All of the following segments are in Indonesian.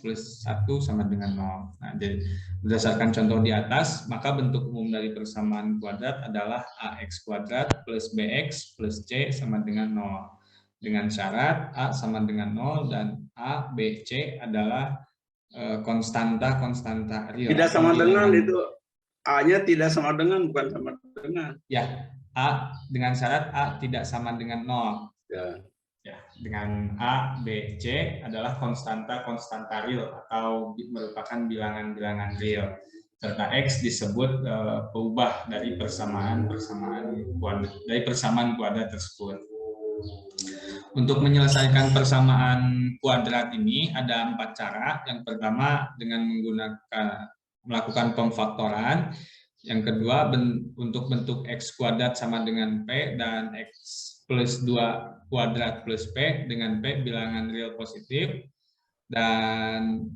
plus 1 sama dengan 0. Nah, jadi berdasarkan contoh di atas, maka bentuk umum dari persamaan kuadrat adalah ax kuadrat plus bx plus c sama dengan 0. Dengan syarat a sama dengan 0 dan a, b, c adalah konstanta real. Tidak sama dengan itu, A-nya tidak sama dengan, bukan sama dengan. Ya, a dengan syarat a tidak sama dengan 0. Ya. Ya, dengan A, B, C adalah konstanta real atau merupakan bilangan-bilangan real. Serta X disebut peubah dari persamaan kuadrat tersebut. Untuk menyelesaikan persamaan kuadrat ini ada 4 cara. Yang pertama dengan melakukan pemfaktoran. Yang kedua untuk bentuk X kuadrat sama dengan P dan X plus 2 kuadrat plus P dengan P bilangan real positif. Dan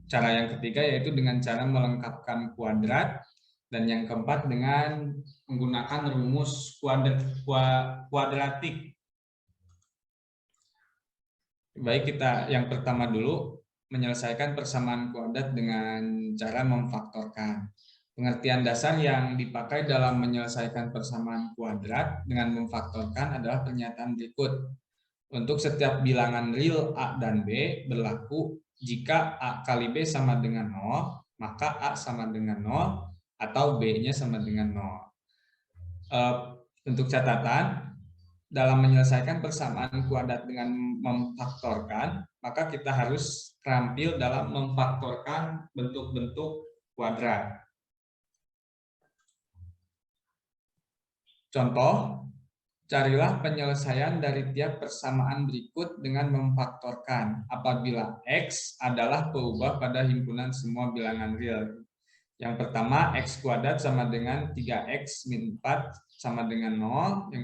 cara yang ketiga yaitu dengan cara melengkapkan kuadrat. Dan yang keempat dengan menggunakan rumus kuadratik. Baik, kita yang pertama dulu menyelesaikan persamaan kuadrat dengan cara memfaktorkan. Pengertian dasar yang dipakai dalam menyelesaikan persamaan kuadrat dengan memfaktorkan adalah pernyataan berikut. Untuk setiap bilangan real A dan B berlaku jika A kali B sama dengan 0, maka A sama dengan 0 atau B-nya sama dengan 0. Untuk catatan, dalam menyelesaikan persamaan kuadrat dengan memfaktorkan, maka kita harus terampil dalam memfaktorkan bentuk-bentuk kuadrat. Contoh, carilah penyelesaian dari tiap persamaan berikut dengan memfaktorkan apabila X adalah peubah pada himpunan semua bilangan real. Yang pertama, X kuadrat sama dengan 3X min 4 sama dengan 0.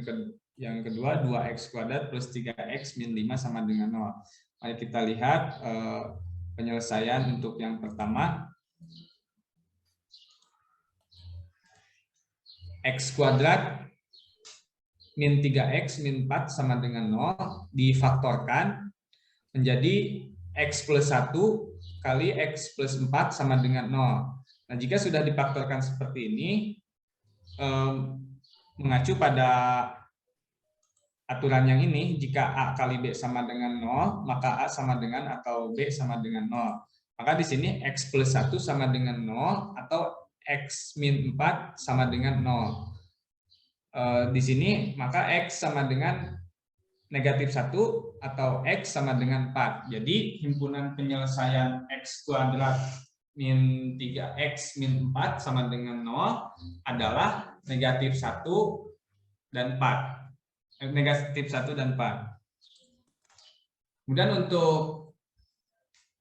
Yang kedua, 2X kuadrat plus 3X min 5 sama dengan 0. Mari kita lihat penyelesaian untuk yang pertama. X kuadrat min 3X min 4 sama dengan 0 difaktorkan menjadi X plus 1 kali X plus 4 sama dengan 0. Nah, jika sudah difaktorkan seperti ini, mengacu pada aturan yang ini, jika A kali B sama dengan 0, maka A sama dengan atau B sama dengan 0. Maka di sini X plus 1 sama dengan 0 atau X min 4 sama dengan 0. Di sini maka X sama dengan negatif 1 atau X sama dengan 4. Jadi himpunan penyelesaian X kuadrat min 3X min 4 sama dengan 0 adalah negatif 1 dan 4. Negatif 1 dan 4. Kemudian untuk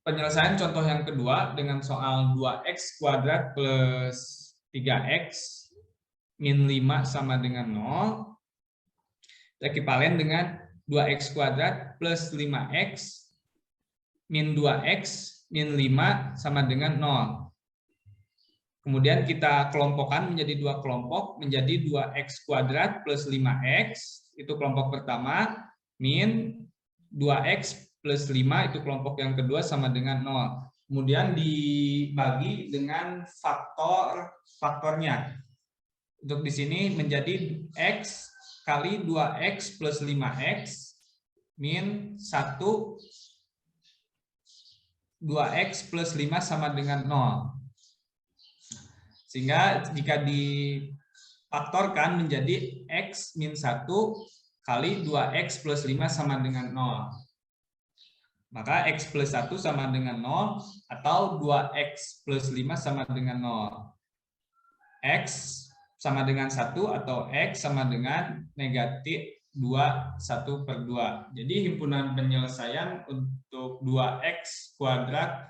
penyelesaian contoh yang kedua dengan soal 2X kuadrat plus 3X min 5 sama dengan 0, ekivalen dengan 2X kuadrat plus 5X min 2X min 5 sama dengan 0. Kemudian kita kelompokkan menjadi dua kelompok, menjadi 2X kuadrat plus 5X, itu kelompok pertama, min 2X plus 5, itu kelompok yang kedua sama dengan 0. Kemudian dibagi dengan faktornya. Untuk di sini menjadi X kali 2X plus 5X min 1 2X plus 5 sama dengan 0. Sehingga jika difaktorkan menjadi X min 1 kali 2X plus 5 sama dengan 0. Maka X plus 1 sama dengan 0 atau 2X plus 5 sama dengan 0. X sama dengan 1 atau X sama dengan negatif 2, 1 per 2. Jadi himpunan penyelesaian untuk 2X kuadrat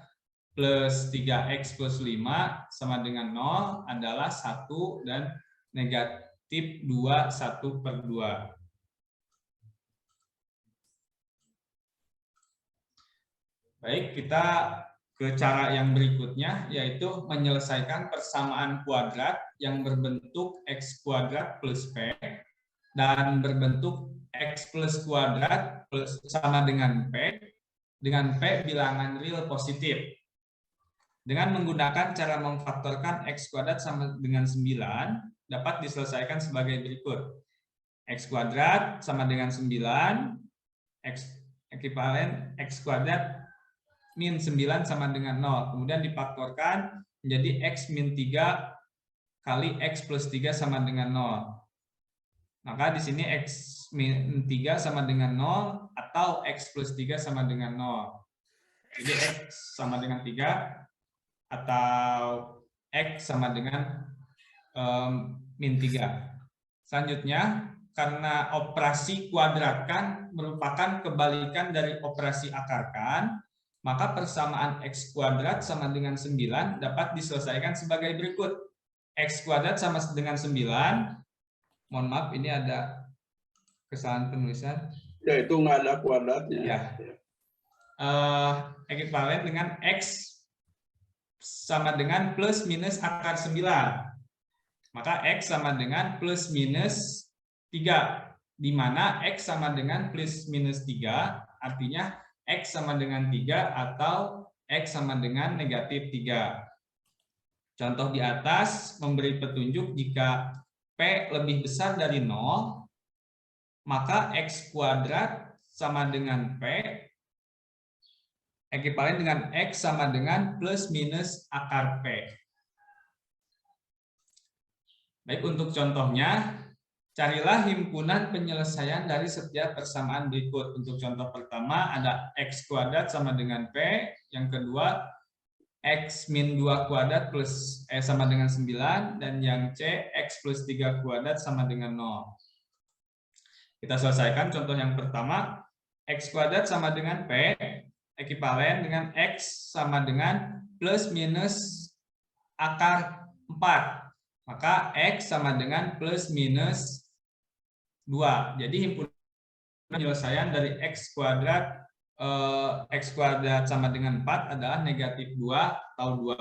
plus 3X plus 5 sama dengan 0 adalah 1 dan negatif 2, 1 per 2. Baik, kita ke cara yang berikutnya, yaitu menyelesaikan persamaan kuadrat yang berbentuk X kuadrat plus P dan berbentuk X plus kuadrat plus sama dengan P dengan P bilangan real positif. Dengan menggunakan cara memfaktorkan X kuadrat sama dengan 9, dapat diselesaikan sebagai berikut. X kuadrat sama dengan 9, X ekivalen X kuadrat min 9 sama dengan 0. Kemudian difaktorkan menjadi X min 3 kali X plus 3 sama dengan 0. Maka di sini X min 3 sama dengan 0 atau X plus 3 sama dengan 0. Jadi X sama dengan 3 atau X sama dengan min 3. Selanjutnya, karena operasi kuadratkan merupakan kebalikan dari operasi akarkan, maka persamaan X kuadrat sama dengan 9 dapat diselesaikan sebagai berikut. X kuadrat sama dengan 9, mohon maaf ini ada kesalahan penulisan. Ya, itu nggak ada kuadratnya. Ya. Ekivalen dengan X sama dengan plus minus akar 9. Maka X sama dengan plus minus 3. Di mana X sama dengan plus minus 3, artinya X sama dengan 3 atau X sama dengan negatif 3. Contoh di atas memberi petunjuk jika P lebih besar dari 0, maka X kuadrat sama dengan P ekivalen dengan X sama dengan plus minus akar P. Baik, untuk contohnya, carilah himpunan penyelesaian dari setiap persamaan berikut. Untuk contoh pertama ada X kuadrat sama dengan P, yang kedua X min 2 kuadrat plus sama dengan 9, dan yang C X plus 3 kuadrat sama dengan 0. Kita selesaikan contoh yang pertama, X kuadrat sama dengan P, ekivalen dengan X sama dengan plus minus akar 4. Maka X sama dengan plus minus 2. Jadi himpunan penyelesaian dari X kuadrat sama dengan 4 adalah negatif 2 atau 2.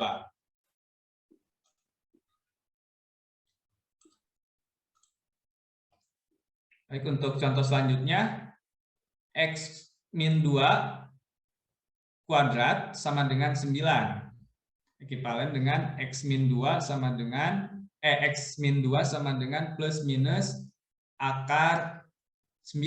Baik, untuk contoh selanjutnya, X min 2 kuadrat sama dengan 9. Ekivalen dengan X min 2 sama dengan X min 2 sama dengan plus minus akar 9.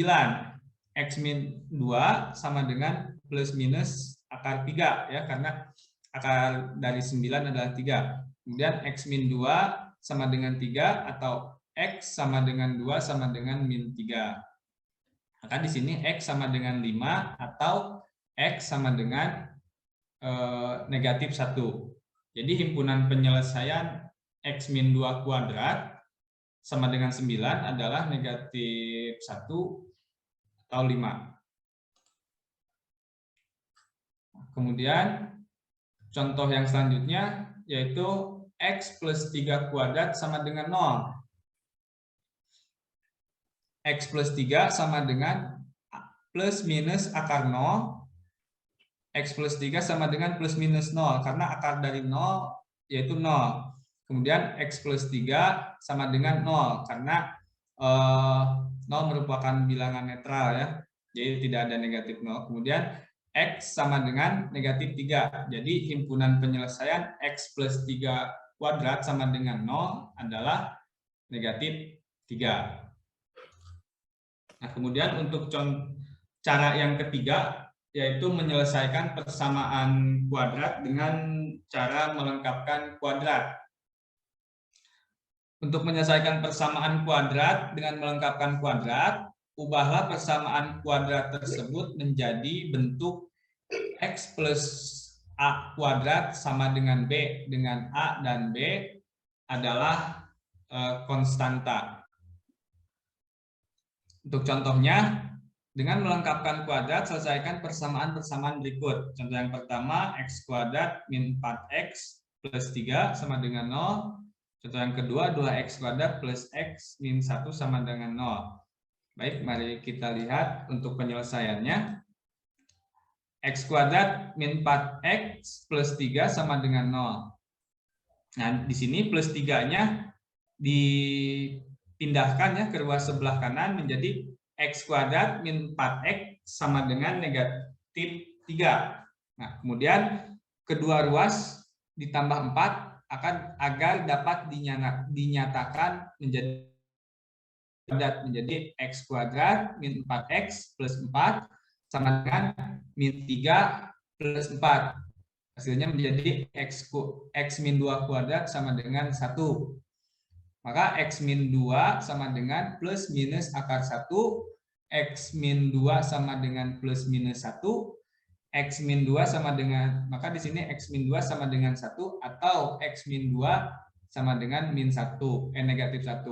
X min 2 sama dengan plus minus akar 3 ya, karena akar dari 9 adalah 3. Kemudian X min 2 sama dengan 3 atau X sama dengan 2 sama dengan min 3. Maka di sini X sama dengan 5 atau X sama dengan negatif 1. Jadi himpunan penyelesaian X min 2 kuadrat sama dengan 9 adalah negatif 1 atau 5. Kemudian contoh yang selanjutnya yaitu X plus 3 kuadrat sama dengan 0. X plus 3 sama dengan plus minus akar 0. X plus 3 sama dengan plus minus 0, karena akar dari 0 yaitu 0. Kemudian X plus 3 sama dengan 0, karena 0 merupakan bilangan netral ya, jadi tidak ada negatif 0. Kemudian X sama dengan negatif 3, jadi himpunan penyelesaian X plus 3 kuadrat sama dengan 0 adalah negatif 3. Nah, kemudian untuk cara yang ketiga, yaitu menyelesaikan persamaan kuadrat dengan cara melengkapkan kuadrat. Untuk menyelesaikan persamaan kuadrat dengan melengkapkan kuadrat, ubahlah persamaan kuadrat tersebut menjadi bentuk X plus A kuadrat sama dengan B, dengan A dan B adalah konstanta. Untuk contohnya, dengan melengkapkan kuadrat, selesaikan persamaan-persamaan berikut. Contoh yang pertama, X kuadrat min 4X plus 3 sama dengan 0. Contoh yang kedua, 2X kuadrat plus X min 1 sama dengan 0. Baik, mari kita lihat untuk penyelesaiannya. X kuadrat min 4X plus 3 sama dengan 0. Nah, di sini plus 3-nya dipindahkan ya ke ruas sebelah kanan menjadi X kuadrat min 4X sama dengan negatif 3. Nah, kemudian kedua ruas ditambah 4 agar dapat dinyatakan menjadi x kuadrat min 4x plus 4 sama dengan min 3 plus 4. Hasilnya menjadi x min 2 kuadrat sama dengan 1. Maka x min 2 sama dengan plus minus akar 1, x min 2 sama dengan plus minus 1, x min 2 sama dengan, maka di sini x min 2 sama dengan 1 atau x min 2 sama dengan min 1, negatif 1.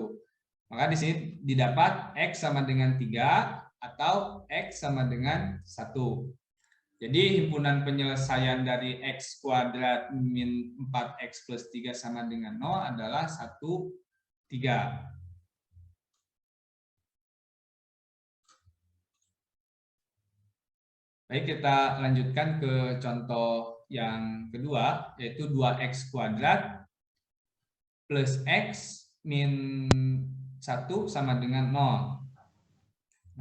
Maka di sini didapat x sama dengan 3 atau x sama dengan 1. Jadi himpunan penyelesaian dari x kuadrat min 4x plus 3 sama dengan 0 adalah 1, 3. Baik, kita lanjutkan ke contoh yang kedua, yaitu 2x kuadrat plus x min 1 sama dengan 0.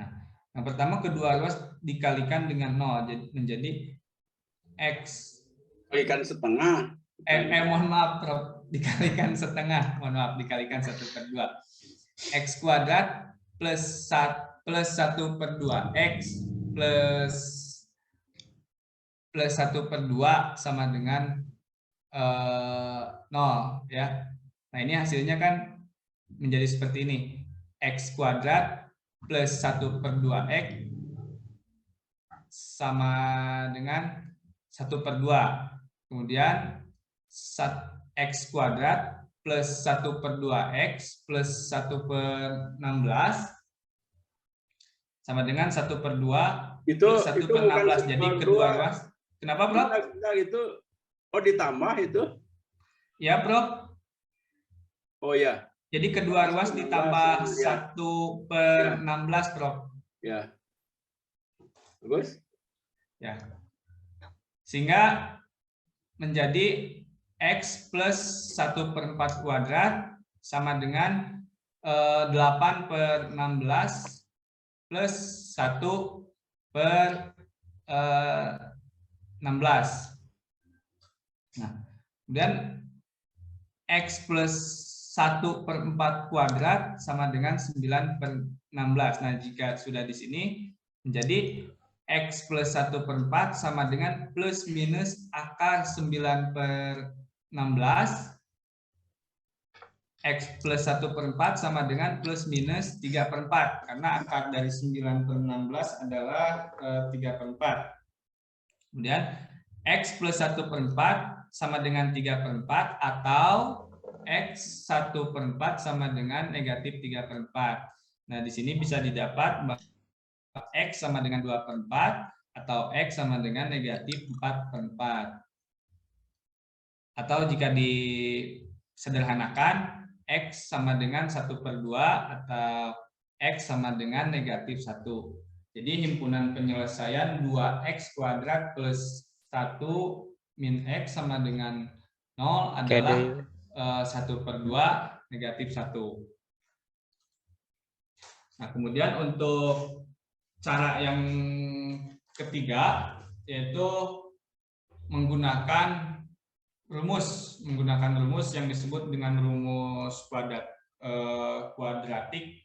Nah, yang pertama kedua ruas dikalikan dengan 0, jadi menjadi x. Kalikan setengah. Mohon maaf, Prof. Dikalikan setengah. Mohon maaf, dikalikan 1/2. X kuadrat plus 1/2 x plus 1/2 sama dengan 0 ya. Nah, ini hasilnya kan menjadi seperti ini. X kuadrat plus 1/2 x sama dengan 1/2. Kemudian x kuadrat plus 1/2 x plus 1/16 sama dengan 1/2 plus 1/16. Jadi kedua ruas. Kenapa, Prof? Itu ditambah itu? Ya, Prof. Oh ya. Jadi kedua ruas ditambah 1/16, Prof. Ya. Bagus. Ya. Sehingga menjadi x plus 1/4 kuadrat sama dengan 8/16 plus 1/16. Nah, kemudian x plus 1/4 kuadrat sama dengan 9/16. Nah, jika sudah di sini menjadi x plus 1/4 sama dengan plus minus akar 9/16. X plus 1/4 sama dengan plus minus 3/4. Karena akar dari 9/16 adalah 3/4. Kemudian x plus 1/4 sama dengan 3/4 atau x 1/4 sama dengan negatif 3/4. Nah, di sini bisa didapat x sama dengan 2/4 atau x sama dengan negatif 4/4. Atau jika disederhanakan, x sama dengan 1/2 atau x sama dengan negatif 1. Jadi himpunan penyelesaian 2x kuadrat plus 1 min x sama dengan 0 adalah 1/2 negatif 1. Nah, kemudian untuk cara yang ketiga, yaitu menggunakan rumus yang disebut dengan rumus kuadratik.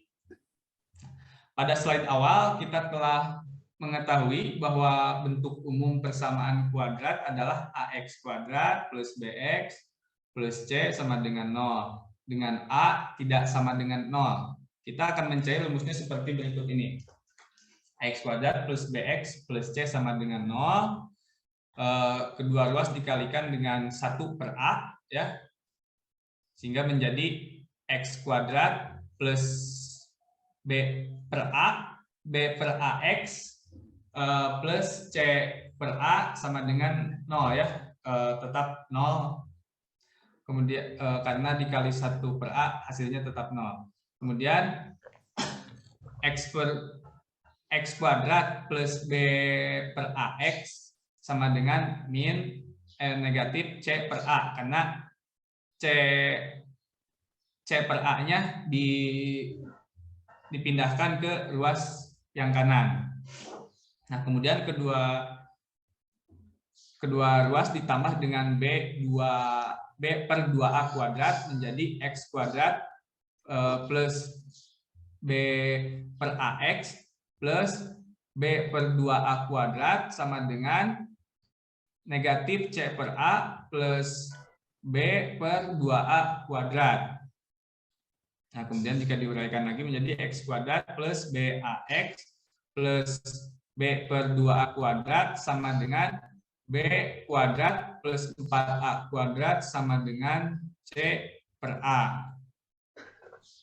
Pada slide awal kita telah mengetahui bahwa bentuk umum persamaan kuadrat adalah ax kuadrat plus bx plus c sama dengan 0. Dengan a tidak sama dengan 0. Kita akan mencari rumusnya seperti berikut ini. X kuadrat plus bx plus c sama dengan 0. Kedua ruas dikalikan dengan 1/a ya, sehingga menjadi x kuadrat plus b/a x plus c/a sama dengan 0 ya, tetap 0. Kemudian karena dikali 1/a hasilnya tetap 0. Kemudian x kuadrat plus b/ax sama dengan min negatif c/a, karena c/a-nya dipindahkan ke ruas yang kanan. Nah, kemudian kedua kedua ruas ditambah dengan B per 2A kuadrat menjadi X kuadrat plus B per AX plus B per 2A kuadrat sama dengan negatif C per A plus B per 2A kuadrat. Nah, kemudian jika diuraikan lagi menjadi X kuadrat plus BAX plus B per 2A kuadrat sama dengan B kuadrat plus 4A kuadrat sama dengan C per A.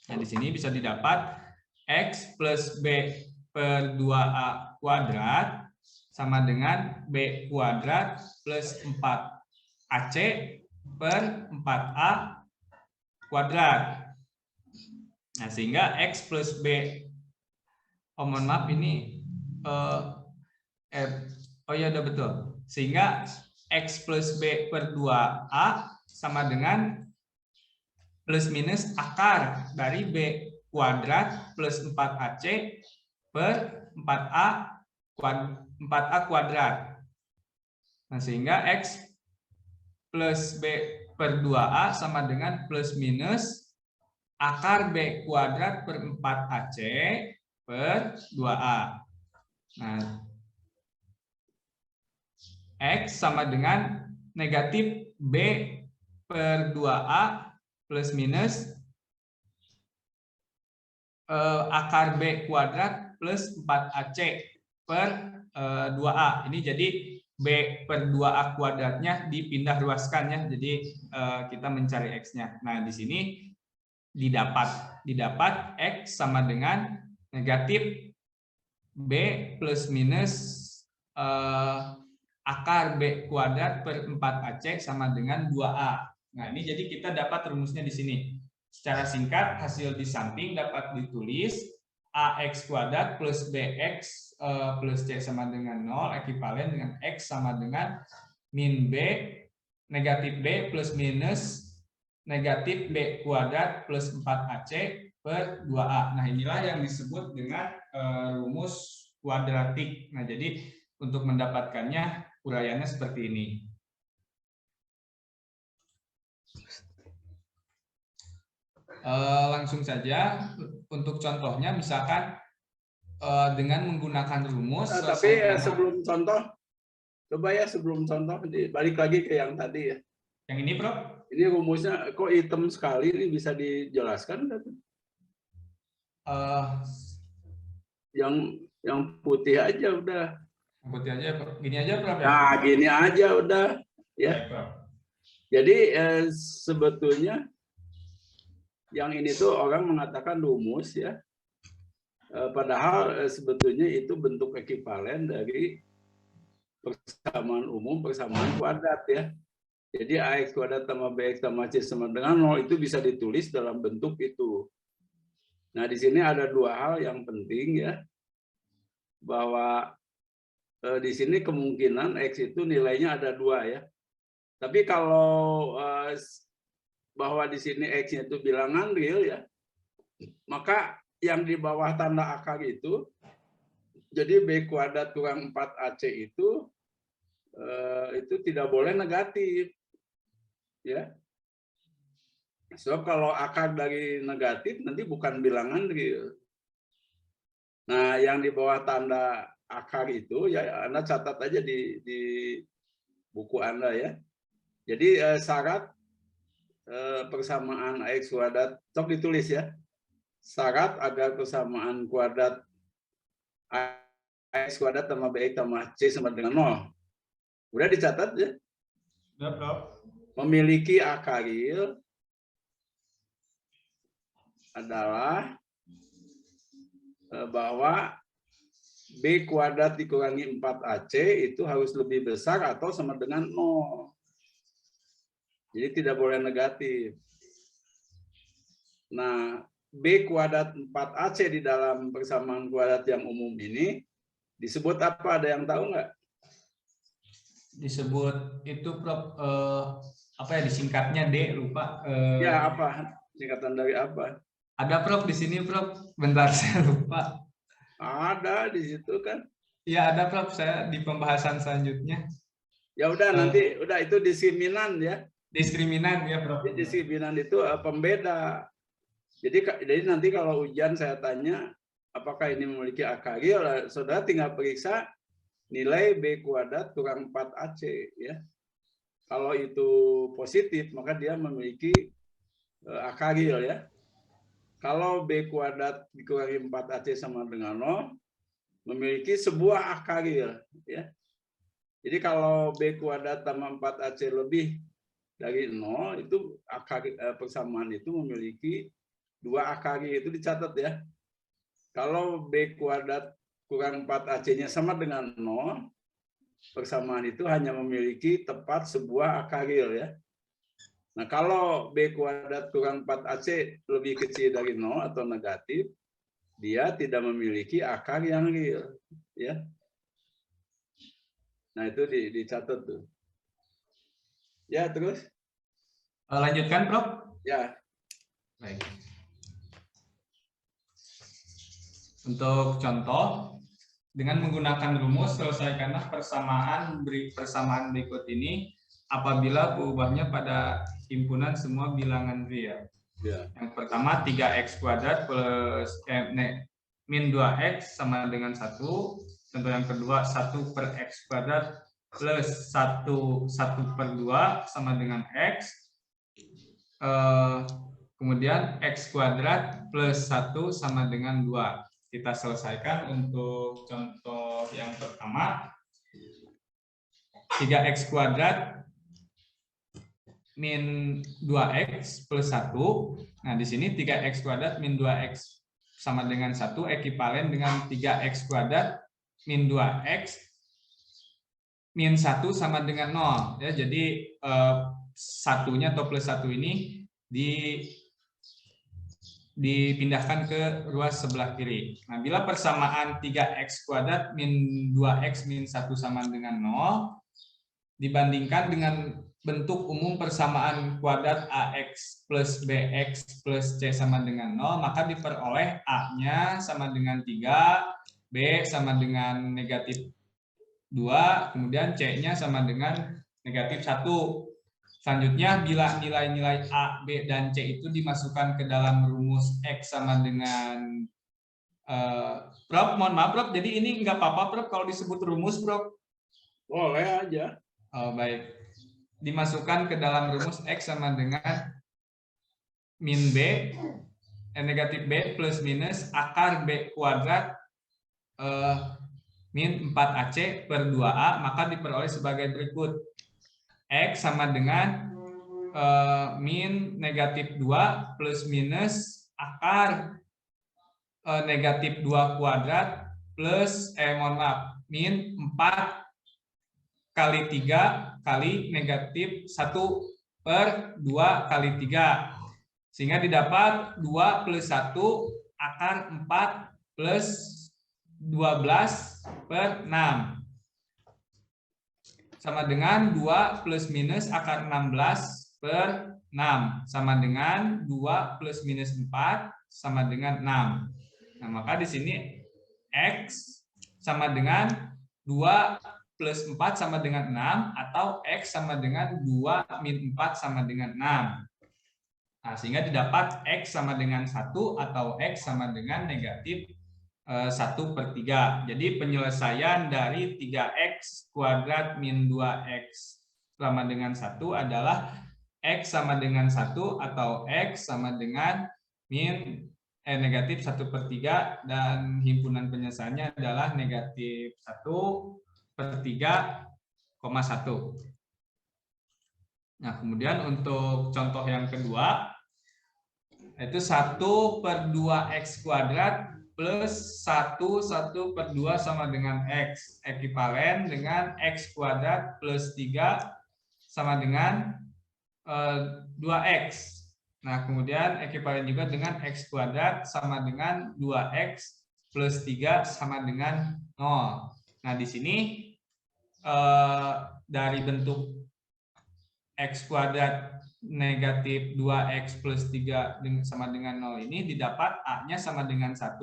Nah, di sini bisa didapat X plus B per 2A kuadrat sama dengan B kuadrat plus 4AC per 4A kuadrat. Nah, sehingga X plus B, mohon maaf ini, oh ya udah betul. Sehingga X plus B per 2A sama dengan plus minus akar dari B kuadrat plus 4AC per 4A kuadrat. Nah, sehingga X plus B per 2A sama dengan plus minus akar B kuadrat per 4AC per 2A. Nah, X sama dengan negatif B per 2A plus minus akar B kuadrat plus 4AC per 2A. Ini jadi B per 2A kuadratnya dipindah ruaskan ya. Jadi kita mencari X-nya. Nah, di sini didapat X sama dengan negatif B plus minus akar B kuadrat per 4AC sama dengan 2A. Nah, ini jadi kita dapat rumusnya di sini. Secara singkat, hasil di samping dapat ditulis AX kuadrat plus BX plus C sama dengan 0, ekivalen dengan X sama dengan min B, negatif B plus minus negatif B kuadrat plus 4AC per 2A. Nah, inilah yang disebut dengan rumus kuadratik. Nah, jadi untuk mendapatkannya, uraiannya seperti ini. Langsung saja untuk contohnya, misalkan dengan menggunakan rumus. Tapi sebelum contoh, coba ya sebelum contoh balik lagi ke yang tadi ya. Yang ini, Prof? Ini rumusnya kok hitam sekali, ini bisa dijelaskan? Yang putih aja udah. Yang putih aja, gini aja, Prof? Nah, gini aja udah. Ya. Prof. Jadi sebetulnya yang ini tuh orang mengatakan rumus ya. Padahal sebetulnya itu bentuk ekivalen dari persamaan umum, persamaan kuadrat ya. Jadi AX kuadrat tambah BX tambah C sama dengan 0 itu bisa ditulis dalam bentuk itu. Nah, di sini ada dua hal yang penting ya. Bahwa di sini kemungkinan X itu nilainya ada 2 ya. Tapi kalau bahwa di sini X-nya itu bilangan real ya, maka yang di bawah tanda akar itu, jadi B kuadrat kurang 4AC itu tidak boleh negatif. Ya. So, kalau akar dari negatif nanti bukan bilangan real. Nah, yang di bawah tanda akar itu ya Anda catat aja di buku Anda ya. Jadi syarat persamaan AX kuadrat, sok ditulis ya. Syarat agar persamaan kuadrat AX kuadrat tambah BX tambah C sama dengan 0. Udah dicatat ya? Udah, Prof. Memiliki akar real adalah bahwa B kuadrat dikurangi 4AC itu harus lebih besar atau sama dengan 0. Jadi tidak boleh negatif. Nah, B kuadrat 4AC di dalam persamaan kuadrat yang umum ini disebut apa? Ada yang tahu nggak? Disebut itu, Prof, apa ya disingkatnya D, lupa. Ya, apa? Singkatan dari apa? Ada, Prof, di sini, Prof. Bentar, saya lupa. Ada di situ kan? Iya, ada, Prof. Saya di pembahasan selanjutnya. Ya udah nanti udah itu diskriminan ya. Diskriminan ya, Prof. Diskriminan itu pembeda. Jadi nanti kalau ujian saya tanya apakah ini memiliki akaril, saudara tinggal periksa nilai B kuadrat kurang 4AC ya. Kalau itu positif maka dia memiliki akaril ya. Kalau B kuadrat dikurangi 4AC sama dengan 0 memiliki sebuah akaril ya. Jadi kalau B kuadrat tambah 4AC lebih dari 0 itu persamaan itu memiliki 2 akaril, itu dicatat ya. Kalau B kuadrat kurang 4AC-nya sama dengan 0, persamaan itu hanya memiliki tepat sebuah akaril ya. Nah, kalau B kuadrat kurang 4AC lebih kecil dari 0 atau negatif, dia tidak memiliki akar yang real ya. Nah, itu dicatat tuh. Ya, terus? Lanjutkan, Prof. Ya. Baik. Untuk contoh, dengan menggunakan rumus, selesaikanlah persamaan berikut ini apabila perubahannya pada himpunan semua bilangan real. Ya. Yang pertama, 3x kuadrat plus min 2x sama dengan 1. Contoh yang kedua, 1 per x kuadrat plus 1 per 2 sama dengan x. Kemudian x kuadrat plus 1 sama dengan 2. Kita selesaikan untuk contoh yang pertama. 3x kuadrat min 2x plus 1. Nah, di sini 3x kuadrat min 2x sama dengan 1 ekivalen dengan 3x kuadrat min 2x min 1 sama dengan 0. Ya, jadi satunya atau plus 1 ini dipindahkan ke ruas sebelah kiri. Nah, bila persamaan 3x kuadrat min 2x min 1 sama dengan 0 dibandingkan dengan bentuk umum persamaan kuadrat AX plus BX plus C sama dengan 0, maka diperoleh A-nya sama dengan 3, B sama dengan negatif 2, kemudian C-nya sama dengan negatif 1. Selanjutnya, bila nilai-nilai A, B, dan C itu dimasukkan ke dalam rumus X sama dengan Prof, mohon maaf Prof, jadi ini nggak apa-apa Prof kalau disebut rumus Prof? Boleh aja. Oh, baik. Dimasukkan ke dalam rumus X sama dengan min B, negatif B plus minus akar B kuadrat min 4AC per 2A, maka diperoleh sebagai berikut. X sama dengan min negatif 2 plus minus akar negatif 2 kuadrat plus, mohon maaf, min 4 kali 3 kali negatif 1 per 2 kali 3. Sehingga didapat 2 plus 1 akar 4 plus 12 per 6. Sama dengan 2 plus minus akar 16 per 6. Sama dengan 2 plus minus 4 sama dengan 6. Nah, maka di sini X sama dengan 2 plus 4 sama dengan 6 atau X sama dengan 2 min 4 sama dengan 6. Nah, sehingga didapat X sama dengan 1 atau X sama dengan negatif 1/3. Jadi penyelesaian dari 3x kuadrat min 2x sama dengan 1 adalah x sama dengan 1 atau x sama dengan min negatif 1/3 dan himpunan penyelesaiannya adalah negatif 1/3,1. Nah, kemudian untuk contoh yang kedua itu 1/2x kuadrat plus 1/2 sama dengan X, ekivalen dengan X kuadrat plus 3 sama dengan 2X. Nah, kemudian ekivalen juga dengan X kuadrat sama dengan 2X plus 3 sama dengan 0. Nah, di sini dari bentuk X kuadrat negatif 2x plus 3 sama dengan 0 ini didapat A-nya sama dengan 1,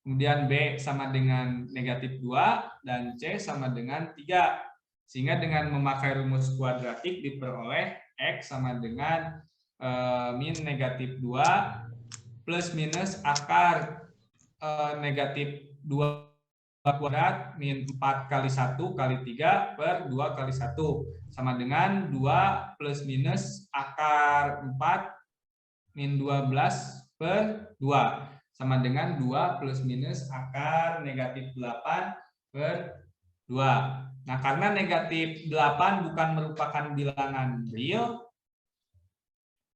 kemudian B sama dengan negatif 2, dan C sama dengan 3. Sehingga dengan memakai rumus kuadratik diperoleh X sama dengan min negatif 2 plus minus akar negatif 2 kuadrat min 4 kali 1 kali 3 per 2 kali 1 sama dengan 2 plus minus akar 4 min 12 per 2 sama dengan 2 plus minus akar negatif 8 per 2. Nah, karena negatif 8 bukan merupakan bilangan real,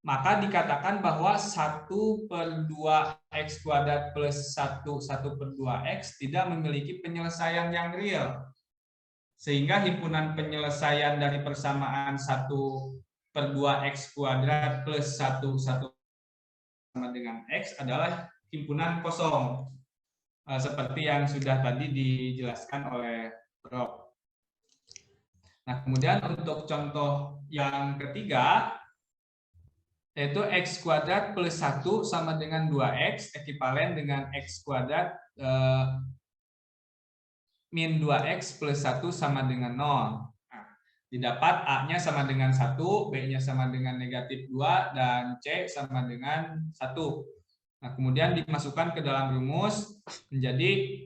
maka dikatakan bahwa 1 per 2x kuadrat plus 1 per 2x tidak memiliki penyelesaian yang real. Sehingga himpunan penyelesaian dari persamaan 1 per 2x kuadrat plus 1 sama dengan x adalah himpunan kosong. Seperti yang sudah tadi dijelaskan oleh Prof. Nah, kemudian untuk contoh yang ketiga, yaitu x kuadrat plus 1 sama dengan 2x, ekivalen dengan x kuadrat min 2x plus 1 sama dengan 0. Nah, didapat A-nya sama dengan 1, B-nya sama dengan negatif 2, dan C sama dengan 1. Nah, kemudian dimasukkan ke dalam rumus menjadi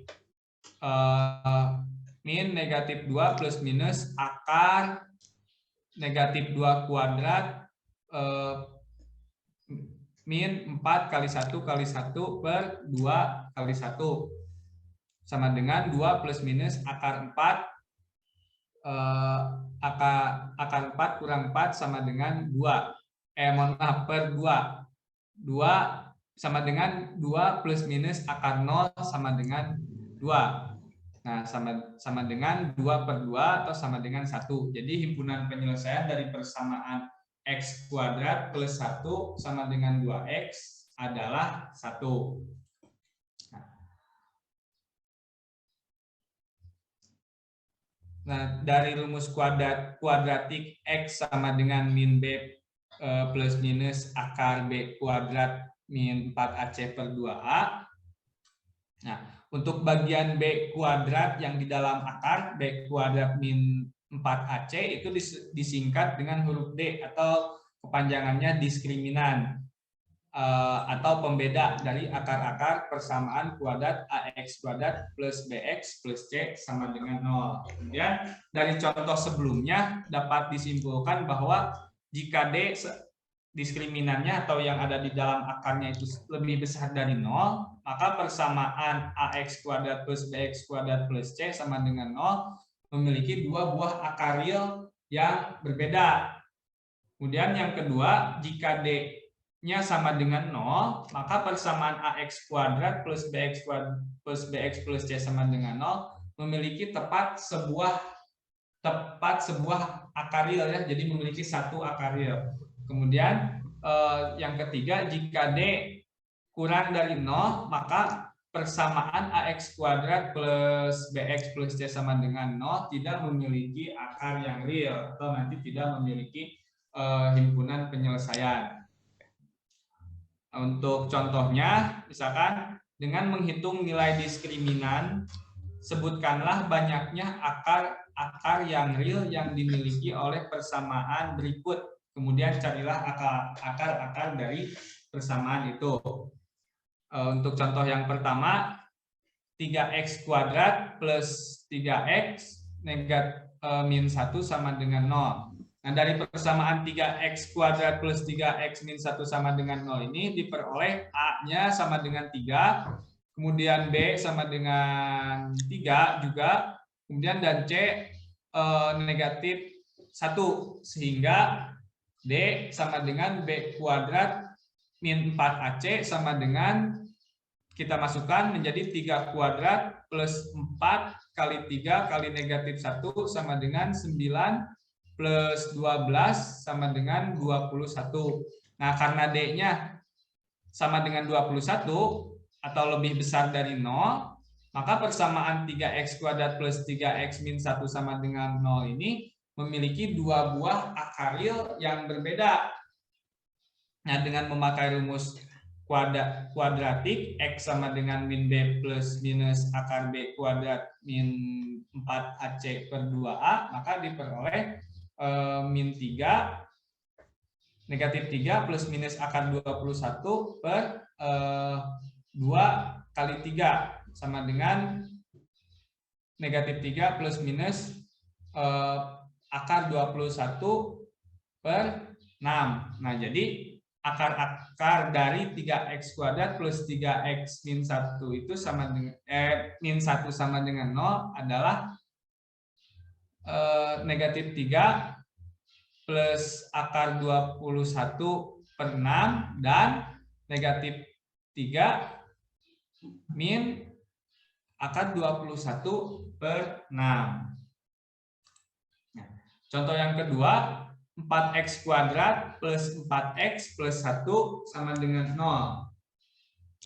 min negatif 2 plus minus akar negatif 2 kuadrat min 4 kali 1 kali 1 per 2 kali 1 sama dengan 2 plus minus akar 4 akar 4 kurang 4 sama dengan 2. Mohon maaf, per 2. 2 sama dengan 2 plus minus akar 0 sama dengan 2. Nah, sama dengan 2 per 2 atau sama dengan 1. Jadi himpunan penyelesaian dari persamaan x kuadrat plus 1 sama dengan 2x adalah 1. Nah, dari rumus kuadratik x sama dengan min b plus minus akar b kuadrat min 4ac per 2a. Nah, untuk bagian B kuadrat yang di dalam akar, B kuadrat min 4AC itu disingkat dengan huruf D atau kepanjangannya diskriminan atau pembeda dari akar-akar persamaan kuadrat AX kuadrat plus BX plus C sama dengan 0. Kemudian dari contoh sebelumnya dapat disimpulkan bahwa jika D diskriminannya atau yang ada di dalam akarnya itu lebih besar dari 0, maka persamaan AX kuadrat plus BX kuadrat plus C sama dengan 0 memiliki dua buah akar real yang berbeda. Kemudian yang kedua, jika D-nya sama dengan 0, maka persamaan AX kuadrat plus BX kuadrat plus BX plus C sama dengan 0 memiliki tepat sebuah akar real ya, jadi memiliki satu akar real. Kemudian yang ketiga, jika D kurang dari 0, maka persamaan AX kuadrat plus BX plus C sama dengan 0 tidak memiliki akar yang real atau nanti tidak memiliki himpunan penyelesaian. Untuk contohnya, misalkan dengan menghitung nilai diskriminan, sebutkanlah banyaknya akar yang real yang dimiliki oleh persamaan berikut. Kemudian carilah akar-akar dari persamaan itu. Untuk contoh yang pertama, 3x kuadrat plus 3x min 1 sama dengan 0. Nah, dari persamaan 3x kuadrat plus 3x min 1 sama dengan 0 ini diperoleh A-nya sama dengan 3, kemudian B sama dengan 3 juga, kemudian dan C negatif 1, sehingga D sama dengan B kuadrat min 4AC sama dengan, kita masukkan menjadi 3 kuadrat plus 4 kali 3 kali negatif 1 sama dengan 9 plus 12 sama dengan 21. Nah, karena D-nya sama dengan 21 atau lebih besar dari 0, maka persamaan 3x kuadrat plus 3x min 1 sama dengan 0 ini memiliki dua buah akar real yang berbeda. Nah, dengan memakai rumus kuadratik, x sama dengan min b plus minus akar b kuadrat min 4AC per 2A, maka diperoleh min 3 negatif 3 plus minus akar 21 per 2 kali 3 sama dengan negatif 3 plus minus akar 21 per 6. Nah, jadi akar-akar dari 3x kuadrat plus 3x min 1 itu sama dengan min 1 sama dengan 0 adalah negatif 3 plus akar 21 per 6 dan negatif 3 min akar 21 per 6. Nah, contoh yang kedua, 4x kuadrat plus 4x plus 1 sama dengan 0.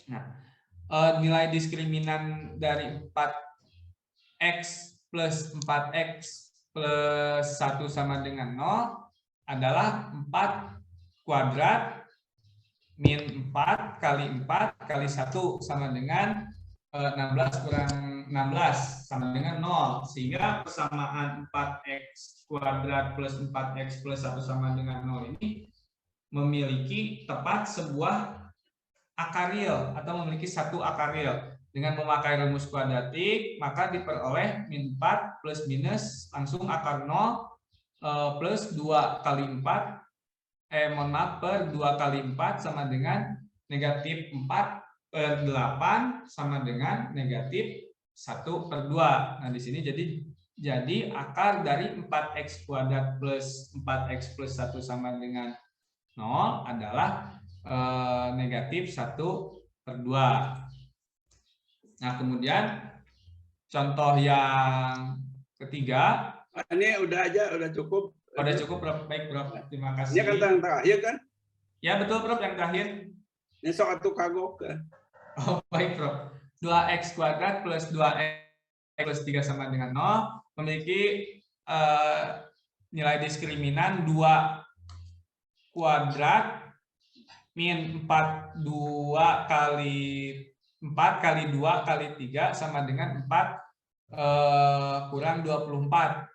Nah, nilai diskriminan dari 4x plus 4x plus 1 sama dengan 0 adalah 4 kuadrat min 4 kali 4 kali 1 sama dengan 16 kurang 16 sama dengan 0. Sehingga persamaan 4x kuadrat plus 4x plus 1 sama dengan 0 ini memiliki tepat sebuah akar real atau memiliki satu akar real. Dengan memakai rumus kuadratik, maka diperoleh min 4 plus minus langsung akar 0 plus 2 kali 4 mohon maaf per 2 kali 4 sama dengan negatif 4 per 8 sama dengan negatif 1 per 2. Nah, di sini jadi akar dari 4x kuadrat plus 4x plus 1 sama dengan 0 adalah negatif 1 per 2. Nah, kemudian contoh yang ketiga. Ini udah aja, udah cukup. Udah cukup, Prof. Baik, Prof. Terima kasih. Ini kan yang terakhir kan? Ya, betul, Prof. Yang terakhir. Ini soal itu kagok. Oh, baik, Prof. 2x kuadrat plus 2x plus 3 sama dengan 0 memiliki nilai diskriminan 2 kuadrat min 4 kali 2 kali 3 sama dengan 4 kurang 24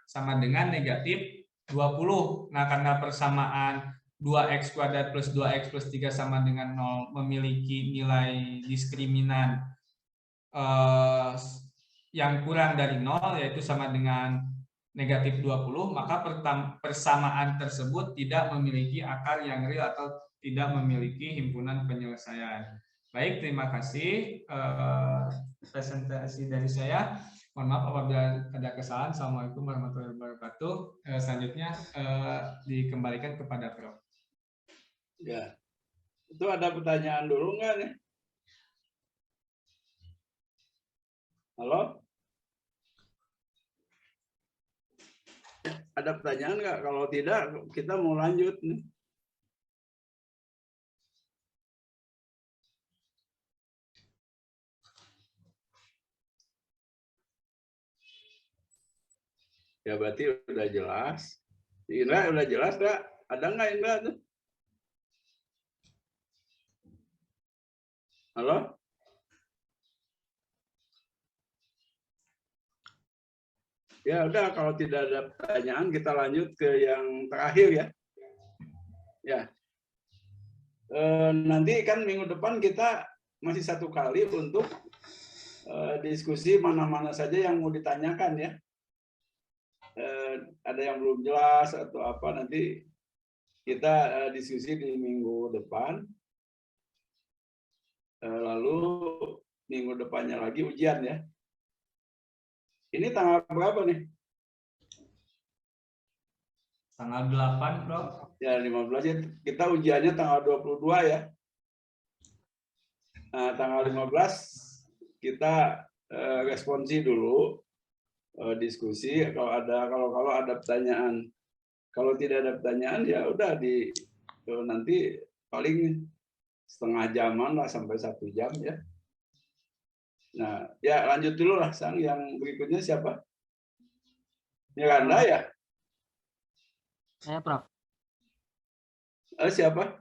sama dengan negatif 20. Nah, karena persamaan 2x kuadrat plus 2x plus 3 sama dengan 0 memiliki nilai diskriminan yang kurang dari 0, yaitu sama dengan negatif 20, maka persamaan tersebut tidak memiliki akar yang real atau tidak memiliki himpunan penyelesaian. Baik, terima kasih presentasi dari saya. Mohon maaf apabila ada kesalahan. Assalamualaikum warahmatullahi wabarakatuh. Selanjutnya dikembalikan kepada Prof. Ya, itu ada pertanyaan dulu nggak nih? Halo? Ada pertanyaan nggak? Kalau tidak, kita mau lanjut nih. Ya berarti udah jelas. Indra udah jelas nggak? Ada nggak Indra tuh? Halo? Ya udah, kalau tidak ada pertanyaan kita lanjut ke yang terakhir ya. Ya. Nanti kan minggu depan kita masih satu kali untuk diskusi mana-mana saja yang mau ditanyakan ya. Ada yang belum jelas atau apa, nanti kita diskusi di minggu depan. Lalu minggu depannya lagi ujian ya. Ini tanggal berapa nih? Tanggal 8, Prof. Ya, 15 ya. Kita ujiannya tanggal 22 ya. Nah, tanggal 15 kita responsi dulu, diskusi. Kalau ada pertanyaan, kalau tidak ada pertanyaan ya udah nanti paling setengah jaman lah sampai 1 jam ya. Nah, ya lanjut dulu lah, Sang. Yang berikutnya siapa? Miranda ya? Saya, Prof. Siapa?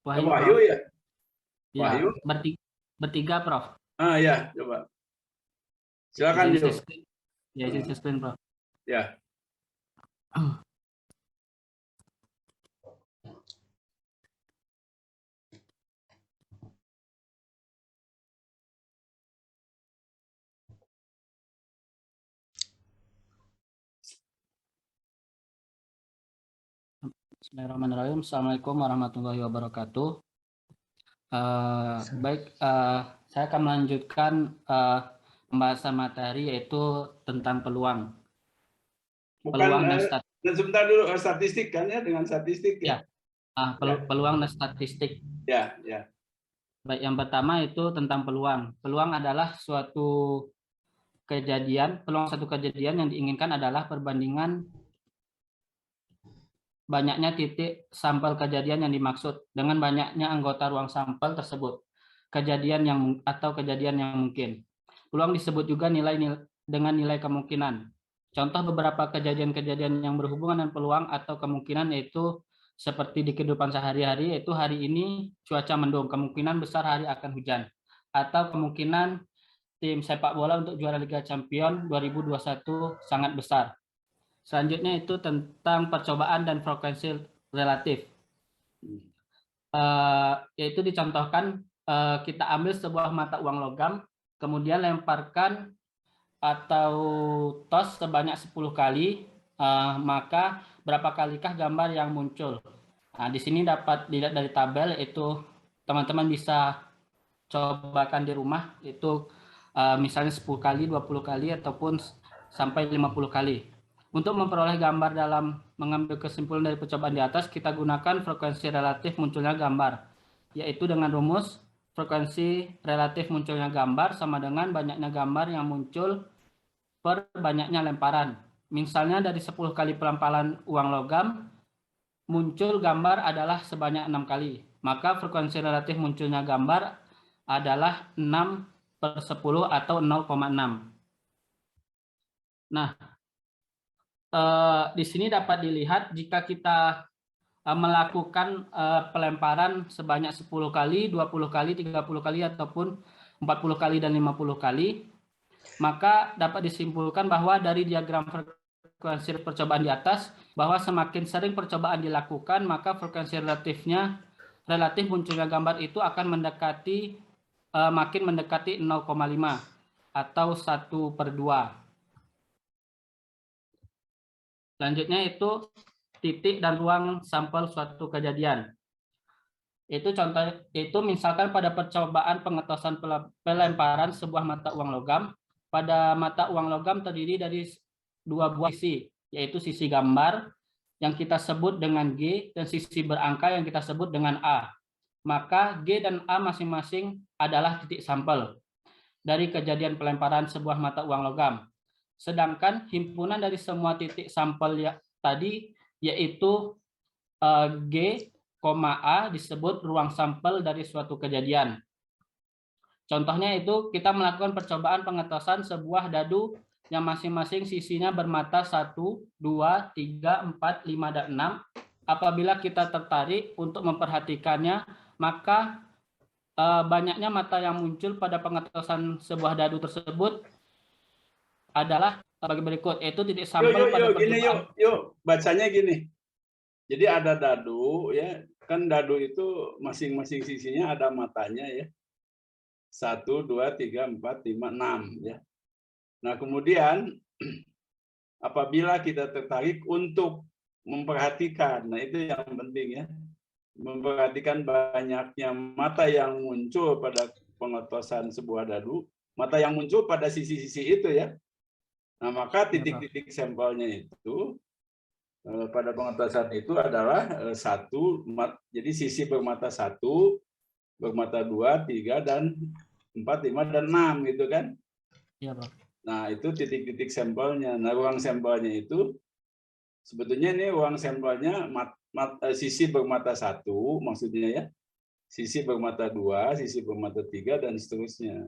Wahyu, Wahyu Prof. ya? Ya, Wahyu? bertiga, Prof. Ya, coba. Silakan, Yu. Ya, izin share screen, Prof. Ya. Bismillahirrahmanirrahim. Assalamualaikum warahmatullahi wabarakatuh. Baik, saya akan melanjutkan pembahasan materi yaitu tentang peluang. Bukan, Peluang dan statistik. dan sebentar dulu, statistik kan ya, dengan statistik ya. Peluang dan statistik. Ya, ya. Baik, yang pertama itu tentang peluang. Peluang adalah suatu kejadian, peluang satu kejadian yang diinginkan adalah perbandingan banyaknya titik sampel kejadian yang dimaksud dengan banyaknya anggota ruang sampel tersebut. Kejadian yang mungkin. Peluang disebut juga dengan nilai kemungkinan. Contoh beberapa kejadian-kejadian yang berhubungan dengan peluang atau kemungkinan yaitu seperti di kehidupan sehari-hari, yaitu hari ini cuaca mendung, kemungkinan besar hari akan hujan. Atau kemungkinan tim sepak bola untuk juara Liga Champions 2021 sangat besar. Selanjutnya itu tentang percobaan dan frekuensi relatif. Yaitu dicontohkan kita ambil sebuah mata uang logam, kemudian lemparkan atau tos sebanyak 10 kali, maka berapa kalikah gambar yang muncul? Nah, di sini dapat dilihat dari tabel, itu teman-teman bisa cobakan di rumah, itu misalnya 10 kali, 20 kali, ataupun sampai 50 kali. Untuk memperoleh gambar dalam mengambil kesimpulan dari percobaan di atas, kita gunakan frekuensi relatif munculnya gambar, yaitu dengan rumus frekuensi relatif munculnya gambar sama dengan banyaknya gambar yang muncul per banyaknya lemparan. Misalnya dari 10 kali pelemparan uang logam, muncul gambar adalah sebanyak 6 kali. Maka frekuensi relatif munculnya gambar adalah 6/10 atau 0,6. Nah, di sini dapat dilihat jika kita melakukan pelemparan sebanyak 10 kali, 20 kali, 30 kali, ataupun 40 kali dan 50 kali, maka dapat disimpulkan bahwa dari diagram frekuensi percobaan di atas, bahwa semakin sering percobaan dilakukan, maka frekuensi relatif munculnya gambar itu akan makin mendekati 0,5 atau 1/2. Selanjutnya itu titik dan ruang sampel suatu kejadian. Itu contoh, itu misalkan pada percobaan pengetosan pelemparan sebuah mata uang logam. Pada mata uang logam terdiri dari 2 buah sisi, yaitu sisi gambar yang kita sebut dengan G dan sisi berangka yang kita sebut dengan A. Maka G dan A masing-masing adalah titik sampel dari kejadian pelemparan sebuah mata uang logam. Sedangkan himpunan dari semua titik sampel tadi yaitu G, A disebut ruang sampel dari suatu kejadian. Contohnya itu kita melakukan percobaan pengetosan sebuah dadu yang masing-masing sisinya bermata 1, 2, 3, 4, 5, dan 6. Apabila kita tertarik untuk memperhatikannya, maka banyaknya mata yang muncul pada pengetosan sebuah dadu tersebut adalah bagi berikut, yaitu titik sampel pada percobaan. Yuk, bacanya gini. Jadi ada dadu ya, kan dadu itu masing-masing sisinya ada matanya ya. 1, 2, 3, 4, 5, 6 ya. Nah, kemudian apabila kita tertarik untuk memperhatikan, nah itu yang penting ya. Memperhatikan banyaknya mata yang muncul pada pengetosan sebuah dadu, mata yang muncul pada sisi-sisi itu ya. Nah, maka titik-titik sampelnya itu pada pengetasan itu adalah 1, jadi sisi bermata 1, bermata 2, 3, dan 4, 5, dan 6 gitu kan. Iya, Pak. Nah, itu titik-titik sampelnya. Nah, ruang sampelnya itu sebetulnya ini ruang sampelnya sisi bermata 1 maksudnya ya. Sisi bermata 2, sisi bermata 3, dan seterusnya.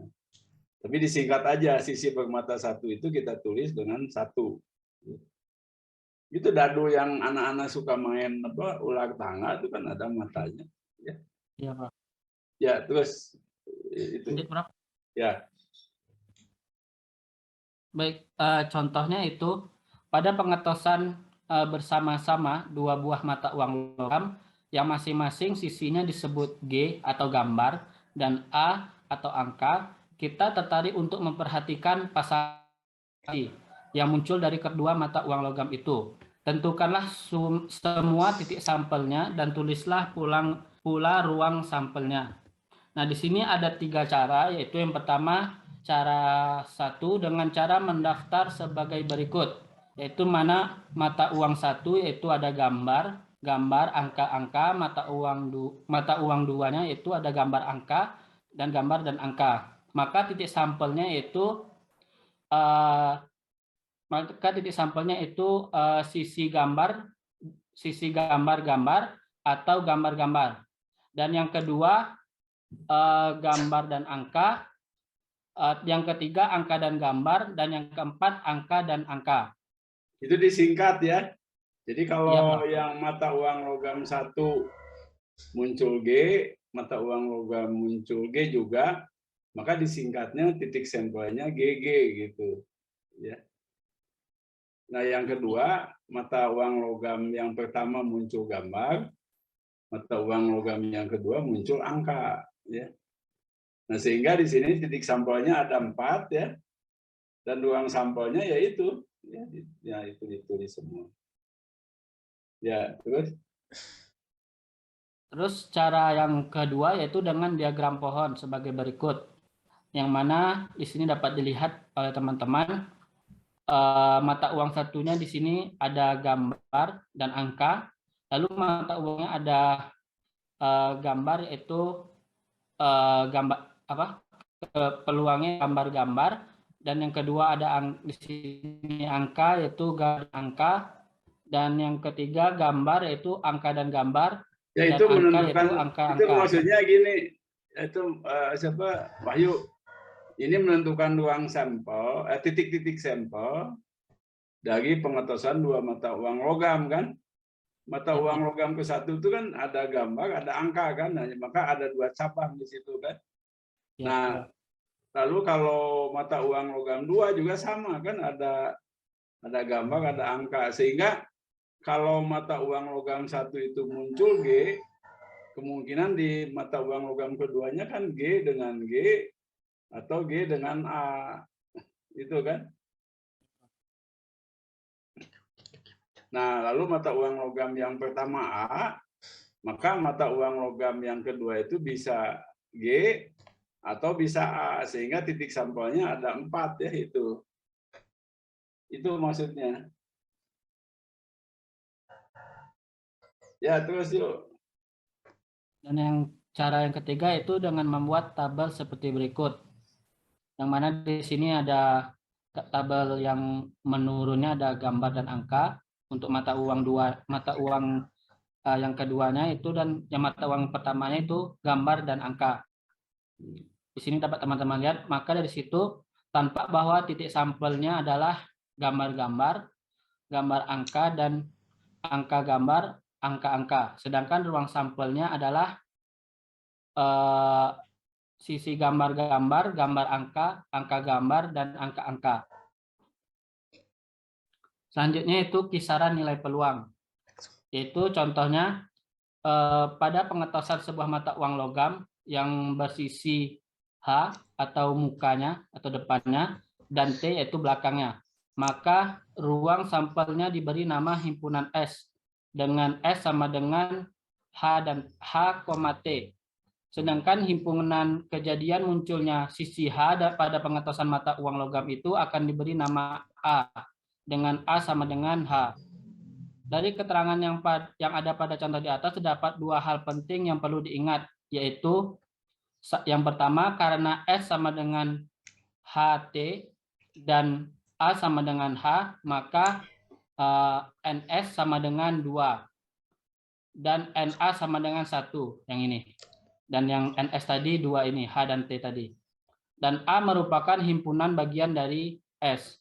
Tapi disingkat aja, sisi bermata 1 itu kita tulis dengan 1. Itu dadu yang anak-anak suka main ular tangga itu kan ada matanya. Ya. Iya, Pak. Ya, terus itu. Lanjut, Prof. Ya. Baik, contohnya itu pada pengetosan bersama-sama dua buah mata uang logam yang masing-masing sisinya disebut G atau gambar dan A atau angka, kita tertarik untuk memperhatikan pasangan yang muncul dari kedua mata uang logam itu. Tentukanlah semua titik sampelnya dan tulislah pula ruang sampelnya. Nah, di sini ada 3 cara, yaitu yang pertama, cara 1 dengan cara mendaftar sebagai berikut, yaitu mana mata uang 1 yaitu ada gambar, angka-angka, mata uang 2-nya yaitu ada gambar angka dan gambar dan angka. Maka titik sampelnya itu sisi gambar-gambar atau gambar-gambar. Dan yang kedua gambar dan angka, yang ketiga angka dan gambar, dan yang keempat angka dan angka. Itu disingkat ya. Jadi kalau Ya, yang mata uang logam 1 muncul G, mata uang logam muncul G juga, maka disingkatnya titik sampelnya GG gitu ya. Nah, yang kedua, mata uang logam yang pertama muncul gambar, mata uang logam yang kedua muncul angka ya. Nah, sehingga di sini titik sampelnya ada 4 ya. Dan ruang sampelnya yaitu ya itu ditulis semua. Ya, terus cara yang kedua yaitu dengan diagram pohon sebagai berikut, yang mana di sini dapat dilihat oleh teman-teman mata uang satunya di sini ada gambar dan angka, lalu mata uangnya ada gambar yaitu gambar peluangnya gambar-gambar, dan yang kedua ada di sini angka yaitu gambar angka, dan yang ketiga gambar yaitu angka dan gambar, ya dan itu angka menentukan yaitu angka-angka. itu maksudnya gini, itu siapa Wahyu, ini menentukan ruang sampel, titik-titik sampel dari pengetosan dua mata uang logam kan. Mata uang logam ke satu itu kan ada gambar, ada angka kan, nah, maka ada 2 cabang di situ kan. Nah, lalu kalau mata uang logam 2 juga sama kan, ada gambar, ada angka, sehingga kalau mata uang logam 1 itu muncul G, kemungkinan di mata uang logam keduanya kan G dengan G atau G dengan A, itu kan. Nah, lalu mata uang logam yang pertama A, maka mata uang logam yang kedua itu bisa G atau bisa A, sehingga titik sampelnya ada 4 ya itu. Itu maksudnya. Ya, terus yuk. Dan yang cara yang ketiga itu dengan membuat tabel seperti berikut, yang mana di sini ada tabel yang menurunnya ada gambar dan angka untuk mata uang yang keduanya itu, dan yang mata uang pertamanya itu gambar dan angka. Di sini dapat teman-teman lihat, maka dari situ tampak bahwa titik sampelnya adalah gambar-gambar, gambar angka, dan angka gambar, angka-angka. Sedangkan ruang sampelnya adalah sisi gambar-gambar, gambar angka, angka gambar, dan angka-angka. Selanjutnya itu kisaran nilai peluang. Yaitu contohnya pada pengetosan sebuah mata uang logam yang bersisi H atau mukanya atau depannya dan T yaitu belakangnya. Maka ruang sampelnya diberi nama himpunan S dengan S sama dengan H dan H, T. Sedangkan himpunan kejadian munculnya sisi H pada pengetosan mata uang logam itu akan diberi nama A dengan A sama dengan H. Dari keterangan yang ada pada contoh di atas terdapat 2 hal penting yang perlu diingat, yaitu yang pertama karena S sama dengan HT dan A sama dengan H, maka NS sama dengan 2 dan NA sama dengan 1 yang ini. Dan yang NS tadi 2 ini, H dan T tadi. Dan A merupakan himpunan bagian dari S.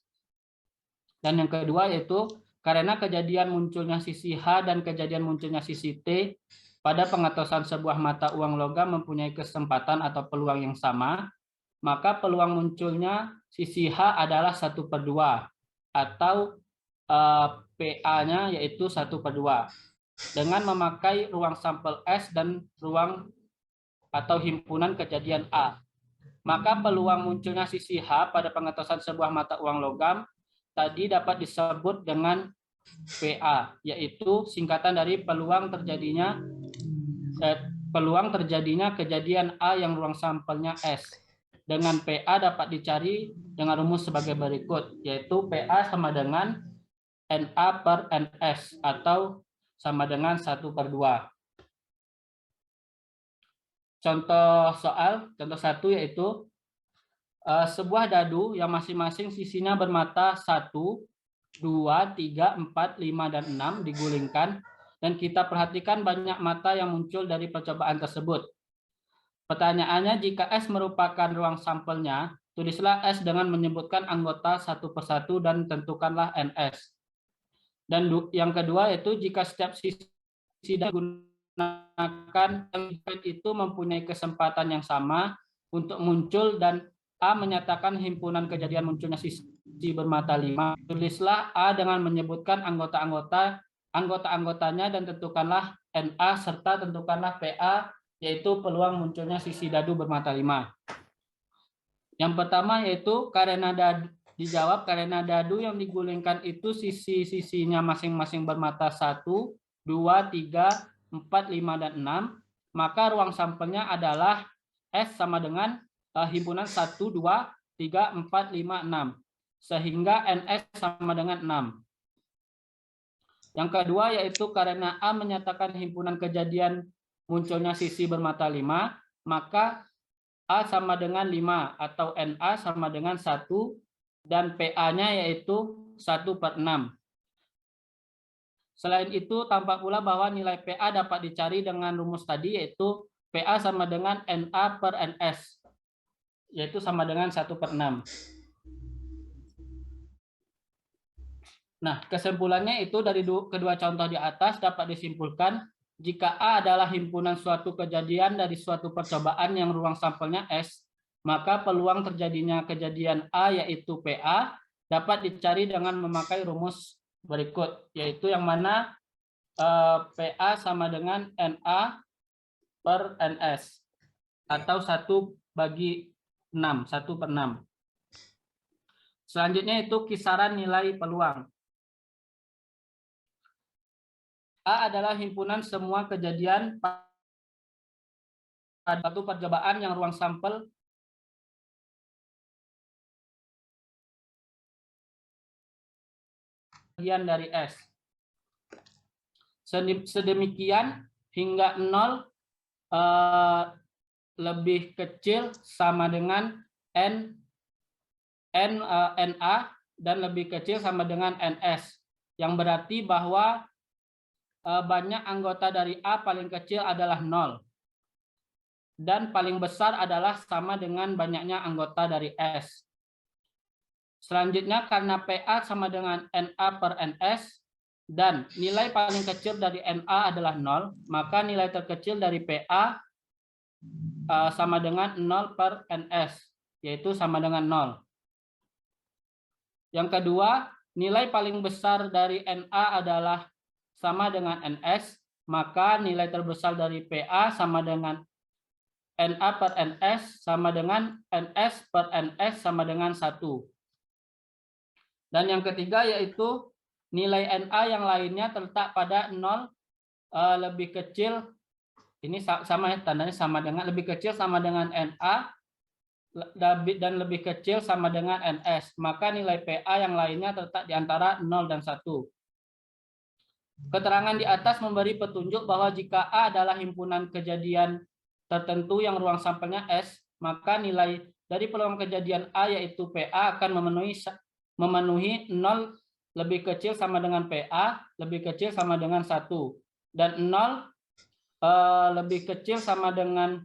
Dan yang kedua yaitu karena kejadian munculnya sisi H dan kejadian munculnya sisi T pada pengetosan sebuah mata uang logam mempunyai kesempatan atau peluang yang sama, maka peluang munculnya sisi H adalah 1/2 atau PA-nya yaitu 1/2 dengan memakai ruang sampel S dan ruang atau himpunan kejadian A. Maka peluang munculnya sisi H pada pengetosan sebuah mata uang logam tadi dapat disebut dengan PA, yaitu singkatan dari peluang terjadinya kejadian A yang ruang sampelnya S. Dengan PA dapat dicari dengan rumus sebagai berikut, yaitu PA sama dengan NA per NS atau sama dengan 1/2. Contoh 1 yaitu sebuah dadu yang masing-masing sisinya bermata 1, 2, 3, 4, 5, dan 6 digulingkan, dan kita perhatikan banyak mata yang muncul dari percobaan tersebut. Pertanyaannya, jika S merupakan ruang sampelnya, tulislah S dengan menyebutkan anggota satu persatu dan tentukanlah NS. Dan yang kedua yaitu jika setiap sisi digunakan itu mempunyai kesempatan yang sama untuk muncul dan A menyatakan himpunan kejadian munculnya sisi bermata 5, tulislah A dengan menyebutkan anggota-anggotanya dan tentukanlah NA serta tentukanlah PA yaitu peluang munculnya sisi dadu bermata 5. Yang pertama yaitu karena dijawab karena dadu yang digulingkan itu sisi-sisinya masing-masing bermata 1, 2, 3, 4, 5, dan 6, maka ruang sampelnya adalah S sama dengan himpunan 1, 2, 3, 4, 5, 6. Sehingga NS sama dengan 6. Yang kedua yaitu karena A menyatakan himpunan kejadian munculnya sisi bermata 5, maka A sama dengan 5 atau NA sama dengan 1 dan PA-nya yaitu 1/6. Selain itu, tampak pula bahwa nilai PA dapat dicari dengan rumus tadi yaitu PA sama dengan NA per NS, yaitu sama dengan 1/6. Nah, kesimpulannya itu dari kedua contoh di atas dapat disimpulkan jika A adalah himpunan suatu kejadian dari suatu percobaan yang ruang sampelnya S, maka peluang terjadinya kejadian A yaitu PA dapat dicari dengan memakai rumus berikut, yaitu yang mana PA sama dengan NA per NS atau 1/6, 1/6. Selanjutnya itu kisaran nilai peluang. A adalah himpunan semua kejadian pada satu percobaan yang ruang sampel bagian dari S. Sedemikian hingga 0 lebih kecil sama dengan NA dan lebih kecil sama dengan NS, yang berarti bahwa banyak anggota dari A paling kecil adalah 0 dan paling besar adalah sama dengan banyaknya anggota dari S. Selanjutnya karena PA sama dengan NA per NS dan nilai paling kecil dari NA adalah 0, maka nilai terkecil dari PA sama dengan 0 per NS, yaitu sama dengan 0. Yang kedua, nilai paling besar dari NA adalah sama dengan NS, maka nilai terbesar dari PA sama dengan NA per NS sama dengan NS per NS sama dengan 1. Dan yang ketiga yaitu nilai NA yang lainnya terletak pada 0 lebih kecil, ini sama ya, tandanya sama dengan lebih kecil sama dengan NA dan lebih kecil sama dengan NS, maka nilai PA yang lainnya terletak di antara 0 dan 1. Keterangan di atas memberi petunjuk bahwa jika A adalah himpunan kejadian tertentu yang ruang sampelnya S, maka nilai dari peluang kejadian A yaitu PA akan memenuhi 0 lebih kecil sama dengan PA, lebih kecil sama dengan 1. Dan 0 lebih kecil sama dengan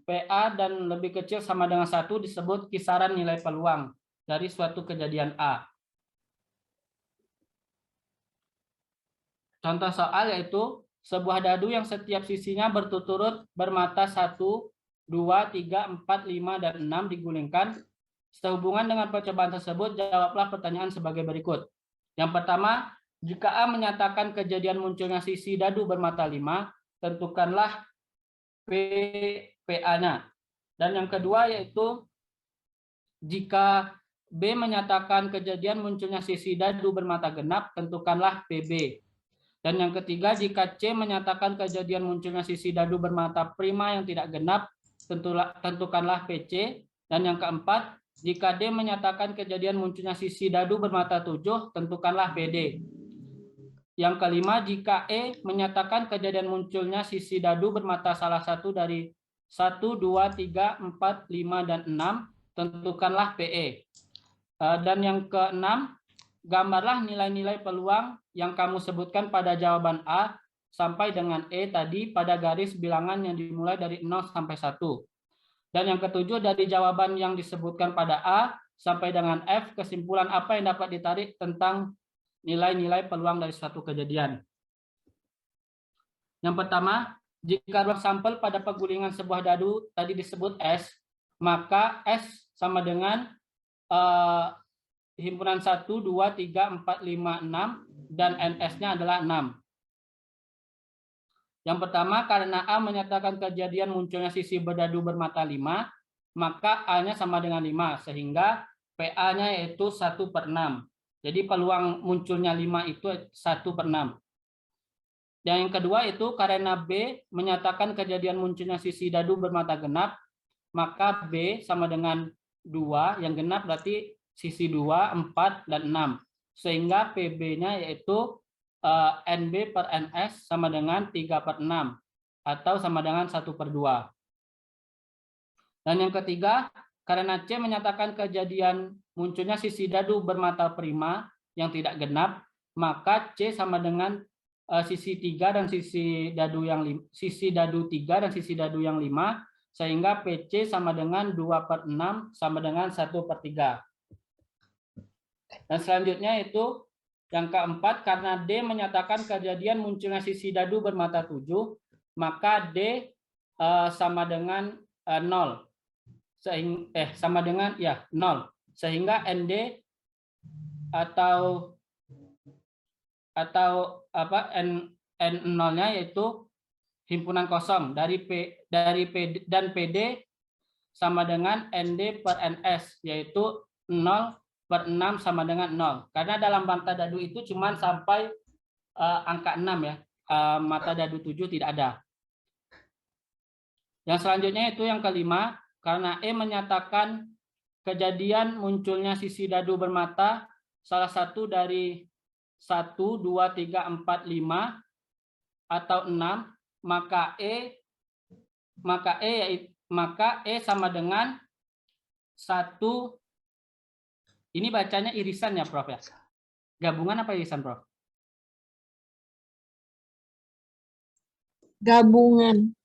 PA dan lebih kecil sama dengan 1 disebut kisaran nilai peluang dari suatu kejadian A. Contoh soal yaitu sebuah dadu yang setiap sisinya berturut-turut bermata 1, 2, 2, 3, 4, 5, dan 6 digulingkan. Sehubungan dengan percobaan tersebut, jawablah pertanyaan sebagai berikut. Yang pertama, jika A menyatakan kejadian munculnya sisi dadu bermata 5, tentukanlah PA-nya. Dan yang kedua yaitu, jika B menyatakan kejadian munculnya sisi dadu bermata genap, tentukanlah PB. Dan yang ketiga, jika C menyatakan kejadian munculnya sisi dadu bermata prima yang tidak genap, tentukanlah PC. Dan yang keempat, jika D menyatakan kejadian munculnya sisi dadu bermata 7, tentukanlah PD. Yang kelima, jika E menyatakan kejadian munculnya sisi dadu bermata salah satu dari 1, 2, 3, 4, 5, dan 6, tentukanlah PE. Dan yang keenam, gambarlah nilai-nilai peluang yang kamu sebutkan pada jawaban A sampai dengan E tadi pada garis bilangan yang dimulai dari 0 sampai 1. Dan yang ketujuh, dari jawaban yang disebutkan pada A sampai dengan F, kesimpulan apa yang dapat ditarik tentang nilai-nilai peluang dari suatu kejadian. Yang pertama, jika ruang sampel pada penggulingan sebuah dadu tadi disebut S, maka S sama dengan himpunan 1, 2, 3, 4, 5, 6, dan NS-nya adalah 6. Yang pertama, karena A menyatakan kejadian munculnya sisi berdadu bermata 5, maka A-nya sama dengan 5, sehingga PA-nya yaitu 1/6. Jadi peluang munculnya 5 itu 1/6. Dan yang kedua itu, karena B menyatakan kejadian munculnya sisi dadu bermata genap, maka B sama dengan 2, yang genap berarti sisi 2, 4, dan 6. Sehingga PB-nya yaitu NB per NS sama dengan 3/6 atau sama dengan 1/2. Dan yang ketiga, karena C menyatakan kejadian munculnya sisi dadu bermata prima yang tidak genap, maka C sama dengan sisi 3 dan sisi dadu yang 5, sisi dadu 3 dan sisi dadu yang 5, sehingga PC sama dengan 2/6 sama dengan 1/3. Dan selanjutnya itu yang keempat, karena D menyatakan kejadian munculnya sisi dadu bermata 7, maka D sama dengan 0. Sama dengan 0. Sehingga ND atau N0-nya yaitu himpunan kosong dari P dan PD sama dengan ND per NS, yaitu 0/6 sama dengan 0. Karena dalam mata dadu itu cuma sampai angka 6 ya. Mata dadu 7 tidak ada. Yang selanjutnya itu yang kelima, karena E menyatakan kejadian munculnya sisi dadu bermata salah satu dari 1, 2, 3, 4, 5 atau 6, maka E sama dengan 1. Ini bacanya irisan ya, Prof ya? Gabungan apa irisan, Prof? Gabungan.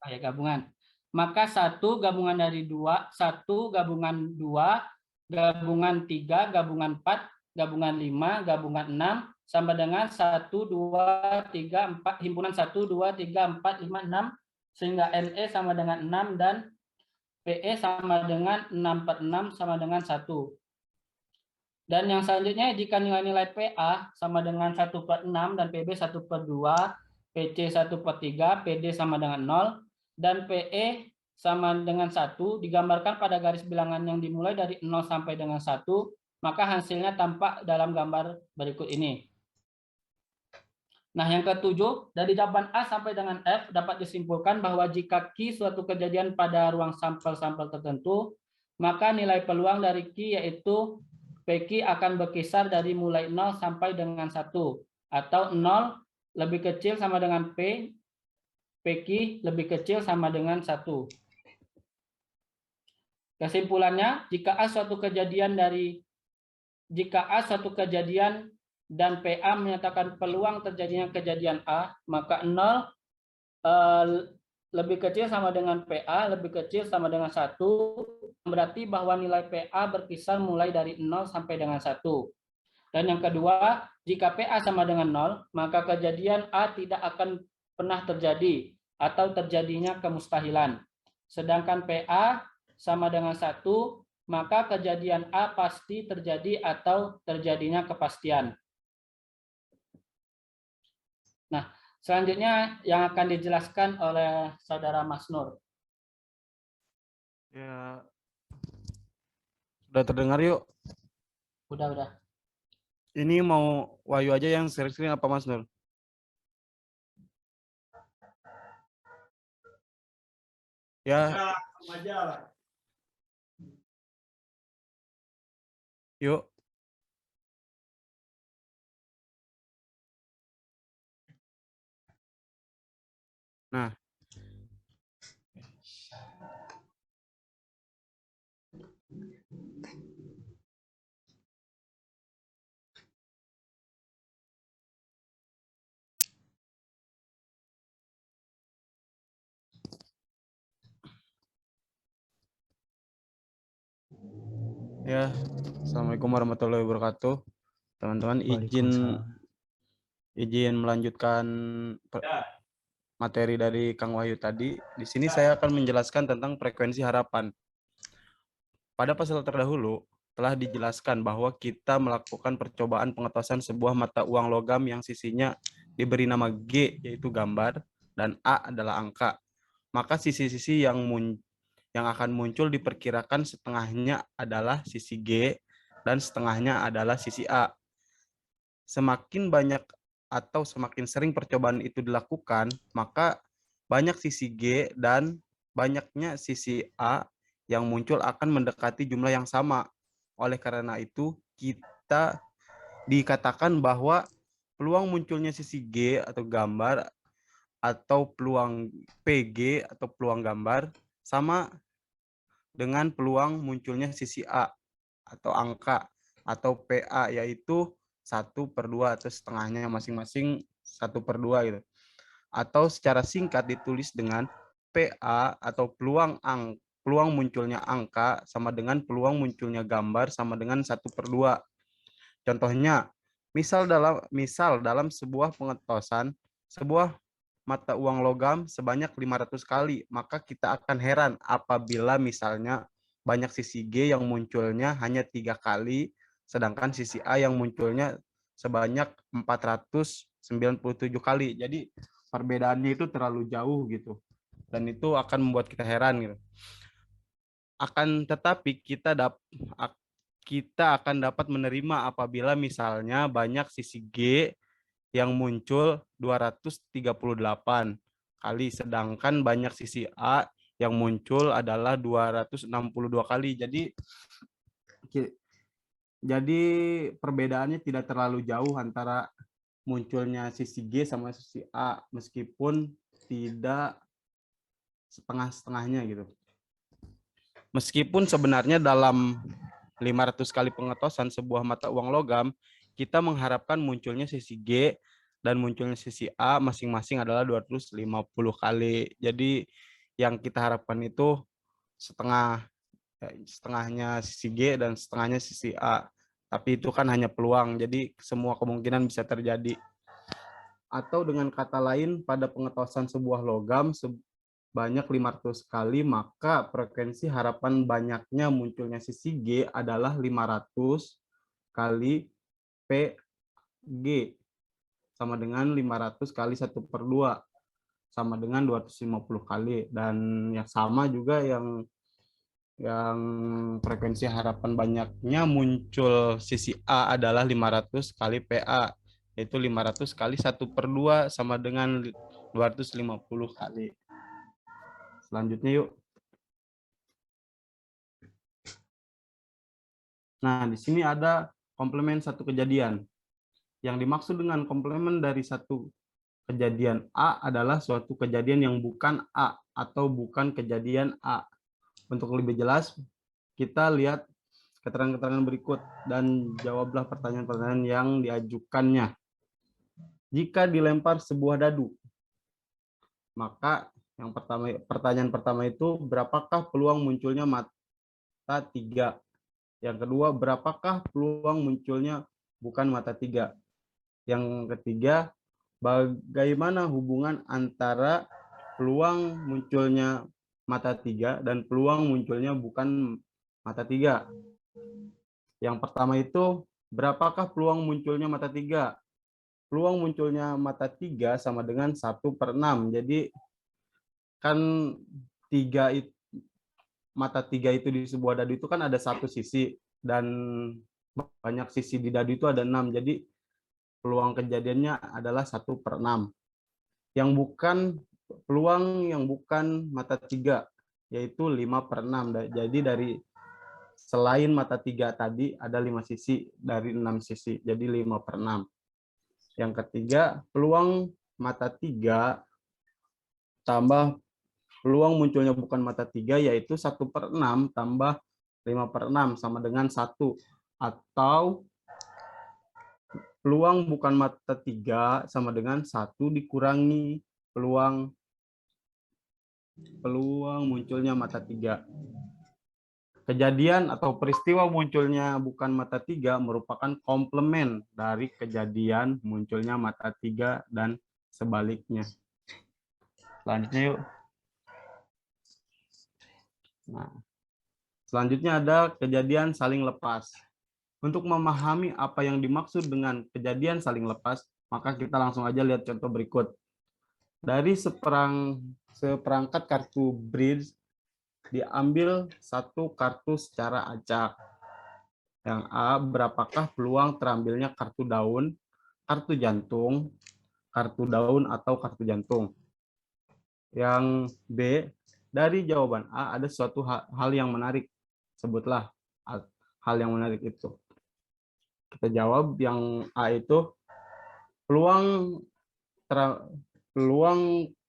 Ya, gabungan. Maka 1 gabungan dari 2, 1 gabungan 2, gabungan 3, gabungan 4, gabungan 5, gabungan 6, sama dengan 1, 2, 3, 4, himpunan 1, 2, 3, 4, 5, 6, sehingga NE sama dengan 6 dan PE sama dengan 6/6 sama dengan 1. Dan yang selanjutnya, jika nilai-nilai PA sama dengan 1/6 dan PB 1/2, PC 1/3, PD sama dengan 0, dan PE sama dengan 1, digambarkan pada garis bilangan yang dimulai dari 0 sampai dengan 1, maka hasilnya tampak dalam gambar berikut ini. Nah, yang ketujuh, dari jawaban A sampai dengan F dapat disimpulkan bahwa jika Q suatu kejadian pada ruang sampel-sampel tertentu, maka nilai peluang dari Q yaitu PQ akan berkisar dari mulai 0 sampai dengan 1, atau 0 lebih kecil sama dengan P, PQ lebih kecil sama dengan 1. Kesimpulannya, jika A suatu kejadian dan PA menyatakan peluang terjadinya kejadian A, maka 0 lebih kecil sama dengan PA, lebih kecil sama dengan 1, berarti bahwa nilai PA berkisar mulai dari 0 sampai dengan 1. Dan yang kedua, jika PA sama dengan 0, maka kejadian A tidak akan pernah terjadi atau terjadinya kemustahilan. sedangkan PA sama dengan 1, maka kejadian A pasti terjadi atau terjadinya kepastian. Nah, selanjutnya yang akan dijelaskan oleh Saudara Mas Nur. Ya, sudah terdengar yuk. Udah. Ini mau Wahyu aja yang share screen apa Mas Nur? Ya, yuk. Nah, ya, Assalamualaikum warahmatullahi wabarakatuh. Teman-teman, izin melanjutkan materi dari Kang Wahyu tadi. Di sini saya akan menjelaskan tentang frekuensi harapan. Pada pasal terdahulu telah dijelaskan bahwa kita melakukan percobaan pengetasan sebuah mata uang logam yang sisinya diberi nama G, yaitu gambar, dan A adalah angka. Maka sisi-sisi yang akan muncul diperkirakan setengahnya adalah sisi G dan setengahnya adalah sisi A. Semakin banyak atau semakin sering percobaan itu dilakukan, maka banyak sisi G dan banyaknya sisi A yang muncul akan mendekati jumlah yang sama. Oleh karena itu, kita dikatakan bahwa peluang munculnya sisi G atau gambar atau peluang PG atau peluang gambar sama dengan peluang munculnya sisi A atau angka atau PA, yaitu 1/2 atau setengahnya masing-masing 1/2 gitu. Atau secara singkat ditulis dengan PA atau peluang munculnya angka sama dengan peluang munculnya gambar sama dengan 1/2. Contohnya, misal dalam sebuah pengetosan sebuah mata uang logam sebanyak 500 kali, maka kita akan heran apabila misalnya banyak sisi G yang munculnya hanya 3 kali, sedangkan sisi A yang munculnya sebanyak 497 kali. Jadi perbedaannya itu terlalu jauh gitu. Dan itu akan membuat kita heran gitu. Akan tetapi kita akan dapat menerima apabila misalnya banyak sisi G yang muncul 238 kali, sedangkan banyak sisi A yang muncul adalah 262 kali. Jadi perbedaannya tidak terlalu jauh antara munculnya sisi G sama sisi A, meskipun tidak setengah-setengahnya gitu. Meskipun sebenarnya dalam 500 kali pengetosan sebuah mata uang logam, kita mengharapkan munculnya sisi G dan munculnya sisi A masing-masing adalah 250 kali. Jadi yang kita harapkan itu setengahnya sisi G dan setengahnya sisi A. Tapi itu kan hanya peluang, jadi semua kemungkinan bisa terjadi. Atau dengan kata lain, pada pengetosan sebuah logam sebanyak 500 kali, maka frekuensi harapan banyaknya munculnya sisi G adalah 500 kali PG, sama dengan 500 kali 1/2, sama dengan 250 kali. Dan yang sama juga yang frekuensi harapan banyaknya muncul sisi A adalah 500 kali PA, yaitu 500 kali 1/2 sama dengan 250 kali. Selanjutnya yuk. Nah, di sini ada komplemen satu kejadian. Yang dimaksud dengan komplemen dari satu kejadian A adalah suatu kejadian yang bukan A atau bukan kejadian A. Untuk lebih jelas, kita lihat keterangan-keterangan berikut dan jawablah pertanyaan-pertanyaan yang diajukannya. Jika dilempar sebuah dadu, maka pertanyaan pertama itu, berapakah peluang munculnya mata 3? Yang kedua, berapakah peluang munculnya bukan mata 3? Yang ketiga, bagaimana hubungan antara peluang munculnya mata 3 dan peluang munculnya bukan mata 3. Yang pertama itu, berapakah peluang munculnya mata 3? Peluang munculnya mata 3 sama dengan 1/6. Jadi kan 3 itu, mata 3 itu di sebuah dadu itu kan ada satu sisi, dan banyak sisi di dadu itu ada 6. Jadi peluang kejadiannya adalah 1/6. Yang bukan peluang yang bukan mata 3 yaitu 5/6. Jadi dari selain mata 3 tadi ada 5 sisi dari 6 sisi. Jadi 5/6. Yang ketiga, peluang mata 3 tambah peluang munculnya bukan mata 3 yaitu 1/6 tambah 5/6 sama dengan 1. Atau peluang bukan mata 3 sama dengan 1 dikurangi peluang munculnya mata 3. Kejadian atau peristiwa munculnya bukan mata 3 merupakan komplement dari kejadian munculnya mata 3 dan sebaliknya. Selanjutnya yuk. Nah, selanjutnya ada kejadian saling lepas. Untuk memahami apa yang dimaksud dengan kejadian saling lepas, maka kita langsung aja lihat contoh berikut. Dari seperangkat kartu bridge, diambil satu kartu secara acak. Yang A, berapakah peluang terambilnya kartu daun, kartu jantung, kartu daun, atau kartu jantung? Yang B, dari jawaban A ada suatu hal yang menarik. Sebutlah hal yang menarik itu. Kita jawab yang A itu peluang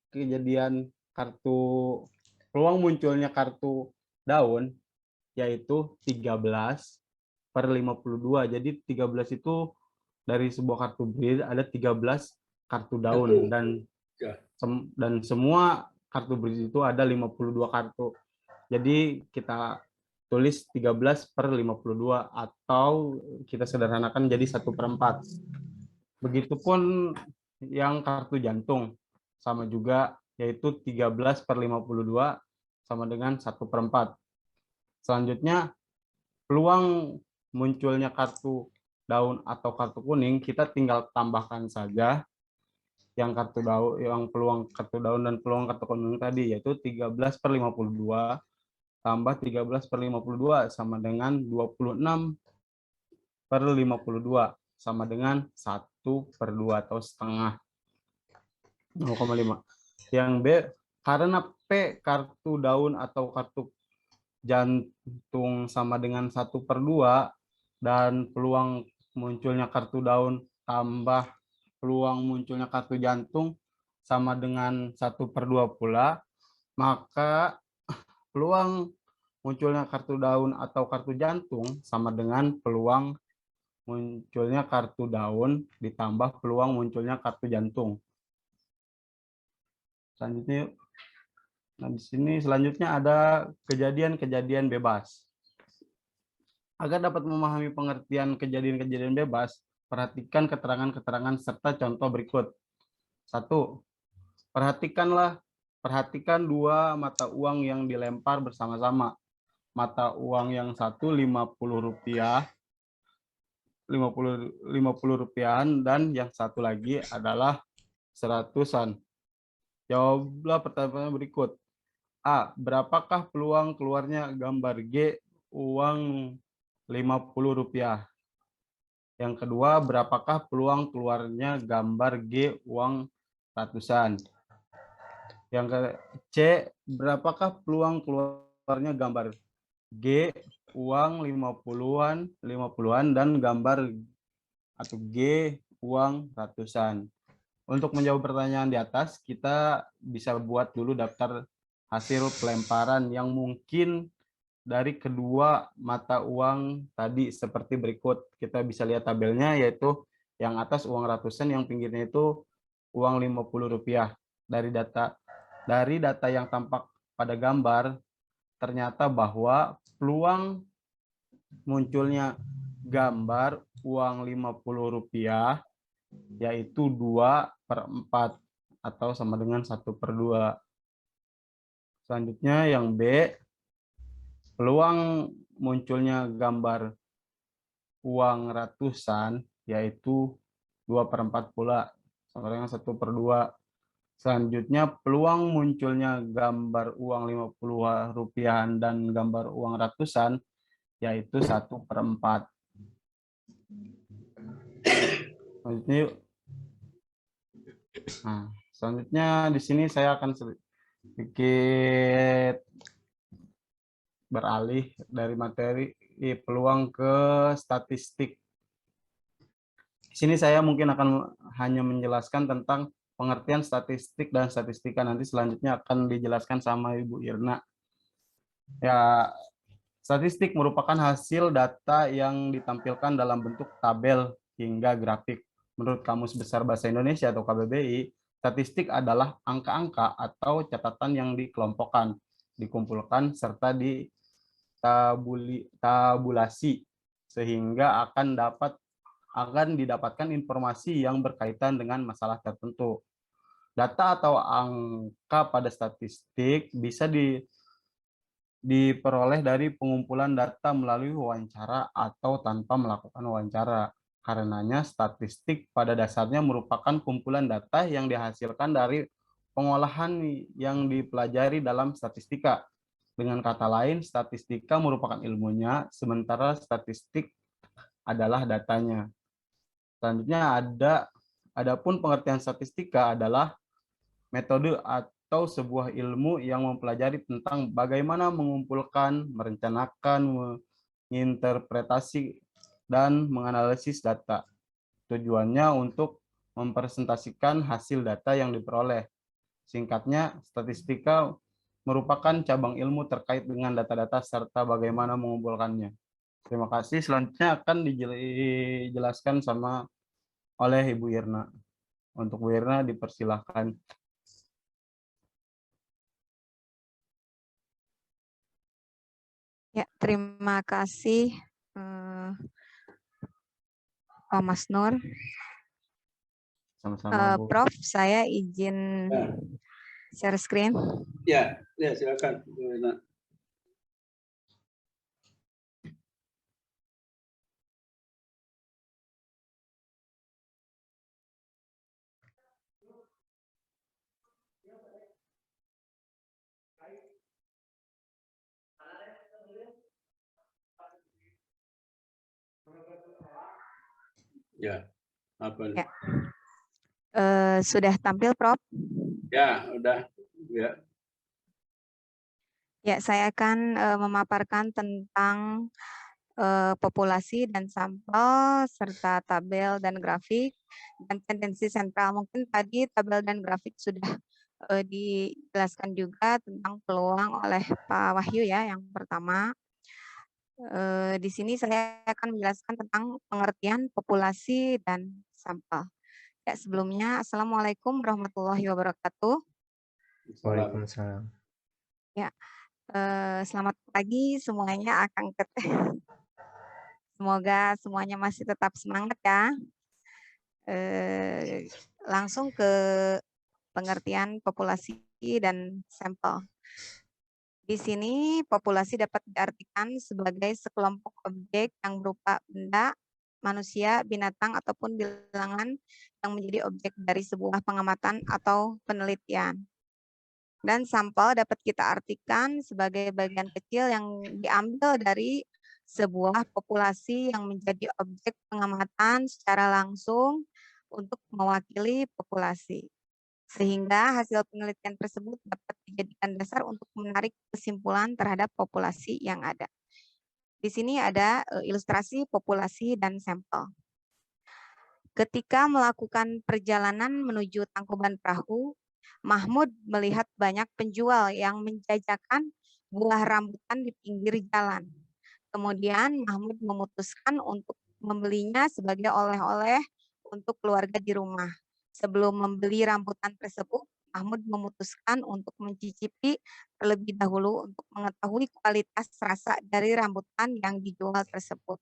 kejadian peluang munculnya kartu daun yaitu 13/52. Jadi 13 itu dari sebuah kartu bridge ada 13 kartu daun, dan semua kartu bridge itu ada 52 kartu. Jadi kita tulis 13/52 atau kita sederhanakan jadi 1/4. Begitupun yang kartu jantung sama juga, yaitu 13/52 sama dengan 1/4. Selanjutnya, peluang munculnya kartu daun atau kartu kuning kita tinggal tambahkan saja yang kartu daun, yang peluang kartu daun dan peluang kartu kuning tadi, yaitu 13/52 tambah 13/52 sama dengan 26/52 sama dengan 1/2 atau setengah, 0,5. Yang B, karena P kartu daun atau kartu jantung sama dengan 1/2 dan peluang munculnya kartu daun tambah peluang munculnya kartu jantung sama dengan 1/2 pula, maka peluang munculnya kartu daun atau kartu jantung sama dengan peluang munculnya kartu daun ditambah peluang munculnya kartu jantung. Selanjutnya, nah di sini selanjutnya ada kejadian-kejadian bebas. Agar dapat memahami pengertian kejadian-kejadian bebas, perhatikan keterangan-keterangan serta contoh berikut. 1. Perhatikan dua mata uang yang dilempar bersama-sama. Mata uang yang satu Rp50, 50 rupiahan, dan yang satu lagi adalah 100-an. Jawablah pertanyaan berikut. A. Berapakah peluang keluarnya gambar G uang Rp50? Yang kedua, berapakah peluang keluarnya gambar G uang ratusan? Yang C, berapakah peluang keluarnya gambar G uang 50-an dan gambar atau G uang ratusan? Untuk menjawab pertanyaan di atas, kita bisa buat dulu daftar hasil pelemparan yang mungkin dari kedua mata uang tadi seperti berikut. Kita bisa lihat tabelnya, yaitu yang atas uang ratusan, yang pinggirnya itu uang Rp50. Dari data yang tampak pada gambar, ternyata bahwa peluang munculnya gambar uang Rp50 yaitu 2/4 atau sama dengan 1/2. Selanjutnya yang B, peluang munculnya gambar uang ratusan yaitu 2/4 pula, sama dengan 1/2. Selanjutnya peluang munculnya gambar uang 50 rupiahan dan gambar uang ratusan yaitu 1/4. Selanjutnya yuk. Nah, selanjutnya di sini saya akan sedikit beralih dari materi peluang ke statistik. Di sini saya mungkin akan hanya menjelaskan tentang pengertian statistik dan statistika. Nanti selanjutnya akan dijelaskan sama Ibu Irna. Ya, statistik merupakan hasil data yang ditampilkan dalam bentuk tabel hingga grafik. Menurut Kamus Besar Bahasa Indonesia atau KBBI, statistik adalah angka-angka atau catatan yang dikelompokkan, dikumpulkan, serta tabulasi sehingga akan didapatkan informasi yang berkaitan dengan masalah tertentu. Data atau angka pada statistik bisa diperoleh dari pengumpulan data melalui wawancara atau tanpa melakukan wawancara. Karenanya statistik pada dasarnya merupakan kumpulan data yang dihasilkan dari pengolahan yang dipelajari dalam statistika. Dengan kata lain, statistika merupakan ilmunya, sementara statistik adalah datanya. Selanjutnya adapun pengertian statistika adalah metode atau sebuah ilmu yang mempelajari tentang bagaimana mengumpulkan, merencanakan, menginterpretasi, dan menganalisis data. Tujuannya untuk mempresentasikan hasil data yang diperoleh. Singkatnya, statistika merupakan cabang ilmu terkait dengan data-data serta bagaimana mengumpulkannya. Terima kasih. Selanjutnya akan dijelaskan oleh Ibu Irna. Untuk Bu Irna dipersilahkan. Ya, terima kasih Pak Mas Nur. Sama-sama, Bu. Prof, saya izin Ya. share screen. Ya, silakan. Ya, apa? Ya. Sudah tampil, Prof? Ya, udah. Ya. Ya, saya akan memaparkan tentang populasi dan sampel serta tabel dan grafik dan tendensi sentral. Mungkin tadi tabel dan grafik sudah dijelaskan juga tentang peluang oleh Pak Wahyu ya yang pertama. Di sini saya akan menjelaskan tentang pengertian populasi dan sampel. Ya, sebelumnya Assalamualaikum warahmatullahi wabarakatuh. Waalaikumsalam. Ya, selamat pagi semuanya, Akang Teteh. Semoga semuanya masih tetap semangat ya. Langsung ke pengertian populasi dan sampel. Di sini populasi dapat diartikan sebagai sekelompok objek yang berupa benda, manusia, binatang, ataupun bilangan yang menjadi objek dari sebuah pengamatan atau penelitian. Dan sampel dapat kita artikan sebagai bagian kecil yang diambil dari sebuah populasi yang menjadi objek pengamatan secara langsung untuk mewakili populasi. Sehingga hasil penelitian tersebut dapat dijadikan dasar untuk menarik kesimpulan terhadap populasi yang ada. Di sini ada ilustrasi populasi dan sampel. Ketika melakukan perjalanan menuju Tangkuban Perahu, Mahmud melihat banyak penjual yang menjajakan buah rambutan di pinggir jalan. Kemudian Mahmud memutuskan untuk membelinya sebagai oleh-oleh untuk keluarga di rumah. Sebelum membeli rambutan tersebut, Mahmud memutuskan untuk mencicipi terlebih dahulu untuk mengetahui kualitas rasa dari rambutan yang dijual tersebut.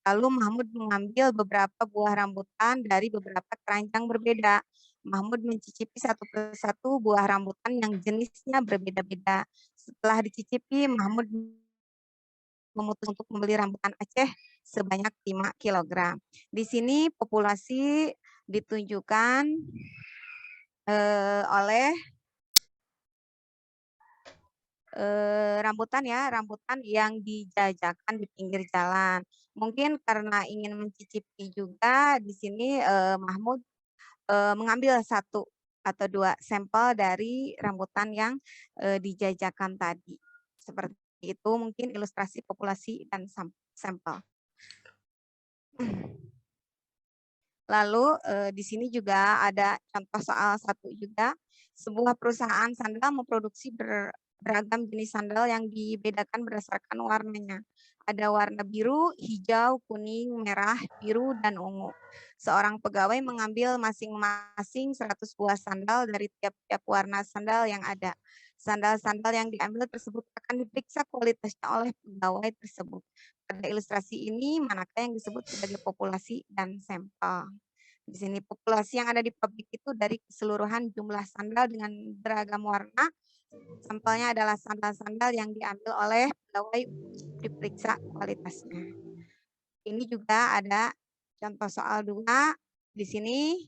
Lalu Mahmud mengambil beberapa buah rambutan dari beberapa keranjang berbeda. Mahmud mencicipi satu persatu buah rambutan yang jenisnya berbeda-beda. Setelah dicicipi, Mahmud memutuskan untuk membeli rambutan Aceh sebanyak 5 kg. Di sini populasi ditunjukkan oleh rambutan ya, rambutan yang dijajakan di pinggir jalan. Mungkin karena ingin mencicipi juga di sini Mahmud mengambil 1 atau 2 sampel dari rambutan yang dijajakan tadi. Seperti itu mungkin ilustrasi populasi dan sampel. Lalu di sini juga ada contoh soal 1 juga. Sebuah perusahaan sandal memproduksi beragam jenis sandal yang dibedakan berdasarkan warnanya. Ada warna biru, hijau, kuning, merah, biru, dan ungu. Seorang pegawai mengambil masing-masing 100 buah sandal dari tiap-tiap warna sandal yang ada. Sandal-sandal yang diambil tersebut akan diperiksa kualitasnya oleh pegawai tersebut. Pada ilustrasi ini, manakah yang disebut sebagai populasi dan sampel? Di sini populasi yang ada di pabrik itu dari keseluruhan jumlah sandal dengan beragam warna. Sampelnya adalah sandal-sandal yang diambil oleh pegawai diperiksa kualitasnya. Ini juga ada contoh soal 2. Di sini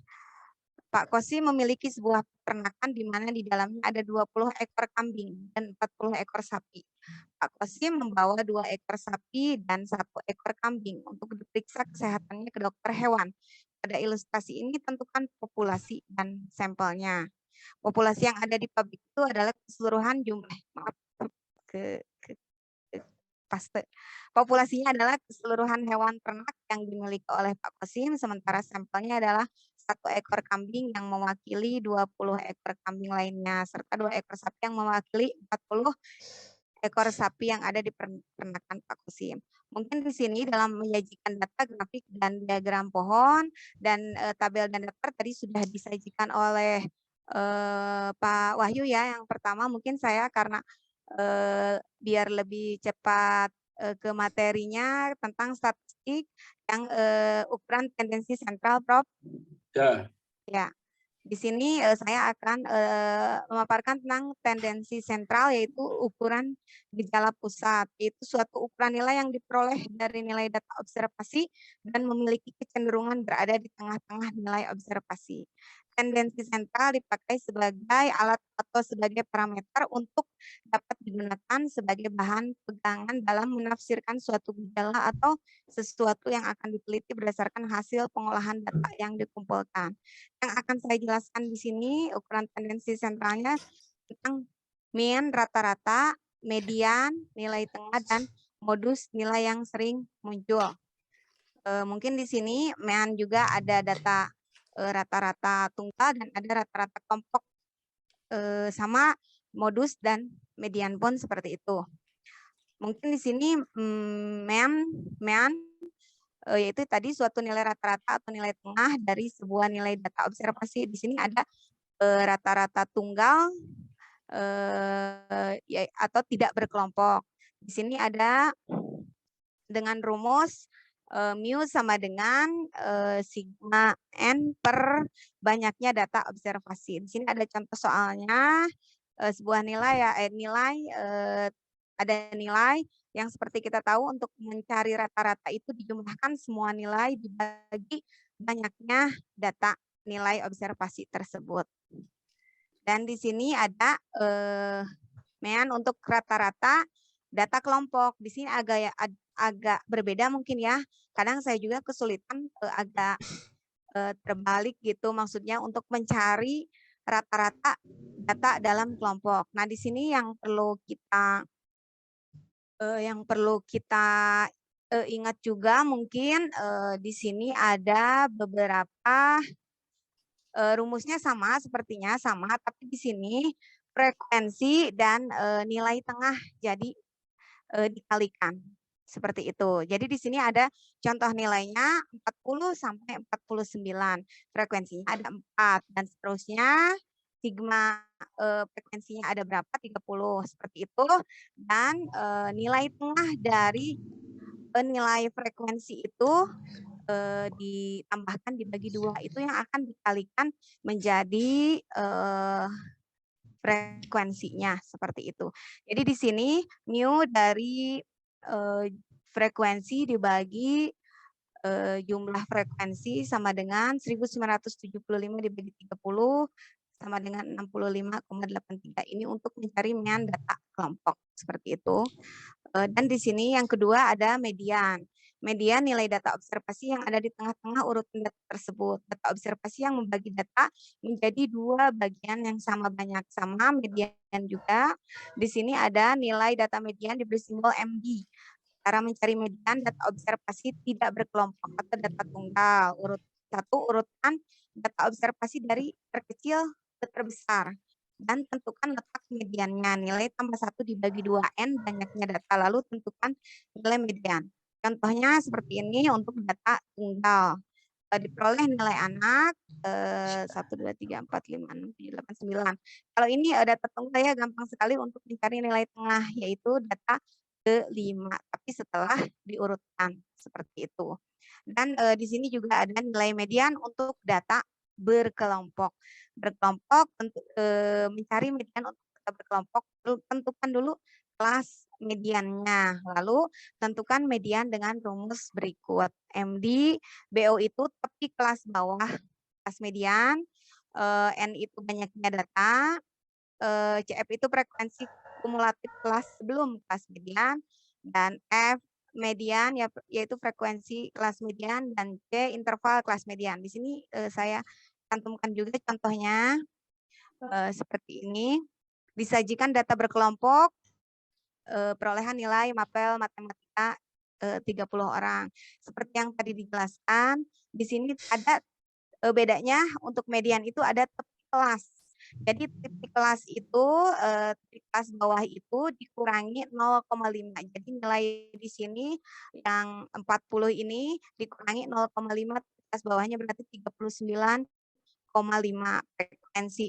Pak Kosi memiliki sebuah peternakan di mana di dalamnya ada 20 ekor kambing dan 40 ekor sapi. Pak Kosi membawa 2 ekor sapi dan 1 ekor kambing untuk diperiksa kesehatannya ke dokter hewan. Pada ilustrasi ini tentukan populasi dan sampelnya. Populasi yang ada di pabrik itu adalah keseluruhan jumlah, populasinya adalah keseluruhan hewan ternak yang dimiliki oleh Pak Kosim, sementara sampelnya adalah 1 ekor kambing yang mewakili 20 ekor kambing lainnya, serta 2 ekor sapi yang mewakili 40 ekor sapi yang ada di peternakan Pak Kosim. Mungkin di sini dalam menyajikan data grafik dan diagram pohon dan tabel dan daftar tadi sudah disajikan oleh Pak Wahyu ya. Yang pertama mungkin saya karena biar lebih cepat ke materinya tentang statistik yang ukuran tendensi sentral, Prof. Ya. Ya. Di sini saya akan memaparkan tentang tendensi sentral, yaitu ukuran gejala pusat, yaitu suatu ukuran nilai yang diperoleh dari nilai data observasi dan memiliki kecenderungan berada di tengah-tengah nilai observasi. Tendensi sentral dipakai sebagai alat atau sebagai parameter untuk dapat digunakan sebagai bahan pegangan dalam menafsirkan suatu gejala atau sesuatu yang akan diteliti berdasarkan hasil pengolahan data yang dikumpulkan. Yang akan saya jelaskan di sini ukuran tendensi sentralnya tentang mean rata-rata, median, nilai tengah, dan modus nilai yang sering muncul. Mungkin di sini mean juga ada data rata-rata tunggal dan ada rata-rata kelompok sama modus dan median pun seperti itu. Mungkin di sini mean yaitu tadi suatu nilai rata-rata atau nilai tengah dari sebuah nilai data observasi. Di sini ada rata-rata tunggal atau tidak berkelompok. Di sini ada dengan rumus mu sama dengan sigma n per banyaknya data observasi. Di sini ada contoh soalnya sebuah nilai ya ada nilai yang seperti kita tahu untuk mencari rata-rata itu dijumlahkan semua nilai dibagi banyaknya data nilai observasi tersebut. Dan di sini ada mean untuk rata-rata data kelompok. Di sini agak berbeda mungkin ya. Kadang saya juga kesulitan agak terbalik gitu, maksudnya untuk mencari rata-rata data dalam kelompok. Nah, di sini yang perlu kita ingat juga mungkin di sini ada beberapa rumusnya sama, sepertinya sama, tapi di sini frekuensi dan nilai tengah jadi dikalikan. Seperti itu. Jadi di sini ada contoh nilainya 40 sampai 49. Frekuensinya ada 4 dan seterusnya. Sigma frekuensinya ada berapa? 30 seperti itu. Dan nilai tengah dari nilai frekuensi itu ditambahkan dibagi 2 itu yang akan dikalikan menjadi frekuensinya seperti itu. Jadi di sini mu dari frekuensi dibagi jumlah frekuensi sama dengan 1975 dibagi 30 sama dengan 65,83. Ini untuk mencari mean data kelompok seperti itu. Dan di sini yang kedua ada median. Median nilai data observasi yang ada di tengah-tengah urutan data tersebut. Data observasi yang membagi data menjadi 2 bagian yang sama banyak. Sama median juga. Di sini ada nilai data median diberi simbol MD. Cara mencari median data observasi tidak berkelompok atau data tunggal. Urut 1 urutan data observasi dari terkecil ke terbesar. Dan tentukan letak mediannya. Nilai tambah 1 dibagi 2N banyaknya data. Lalu tentukan nilai median. Contohnya seperti ini untuk data tunggal. Diperoleh nilai anak 1, 2, 3, 4, 5, 6, 7, 8, 9. Kalau ini data tunggal ya gampang sekali untuk mencari nilai tengah, yaitu data ke-5. Tapi setelah diurutkan seperti itu. Dan di sini juga ada nilai median untuk data berkelompok. Berkelompok untuk mencari median untuk data berkelompok, tentukan dulu kelas mediannya. Lalu tentukan median dengan rumus berikut. MD, BO itu tepi kelas bawah kelas median, N itu banyaknya data, CF itu frekuensi kumulatif kelas sebelum kelas median, dan F median yaitu frekuensi kelas median, dan C interval kelas median. Di sini saya cantumkan juga contohnya seperti ini. Disajikan data berkelompok, perolehan nilai mapel matematika 30 orang. Seperti yang tadi dijelaskan, di sini ada bedanya untuk median itu ada tepi kelas. Jadi tepi kelas itu, tepi kelas bawah itu dikurangi 0,5. Jadi nilai di sini yang 40 ini dikurangi 0,5, tepi kelas bawahnya berarti 39,5 frekuensi.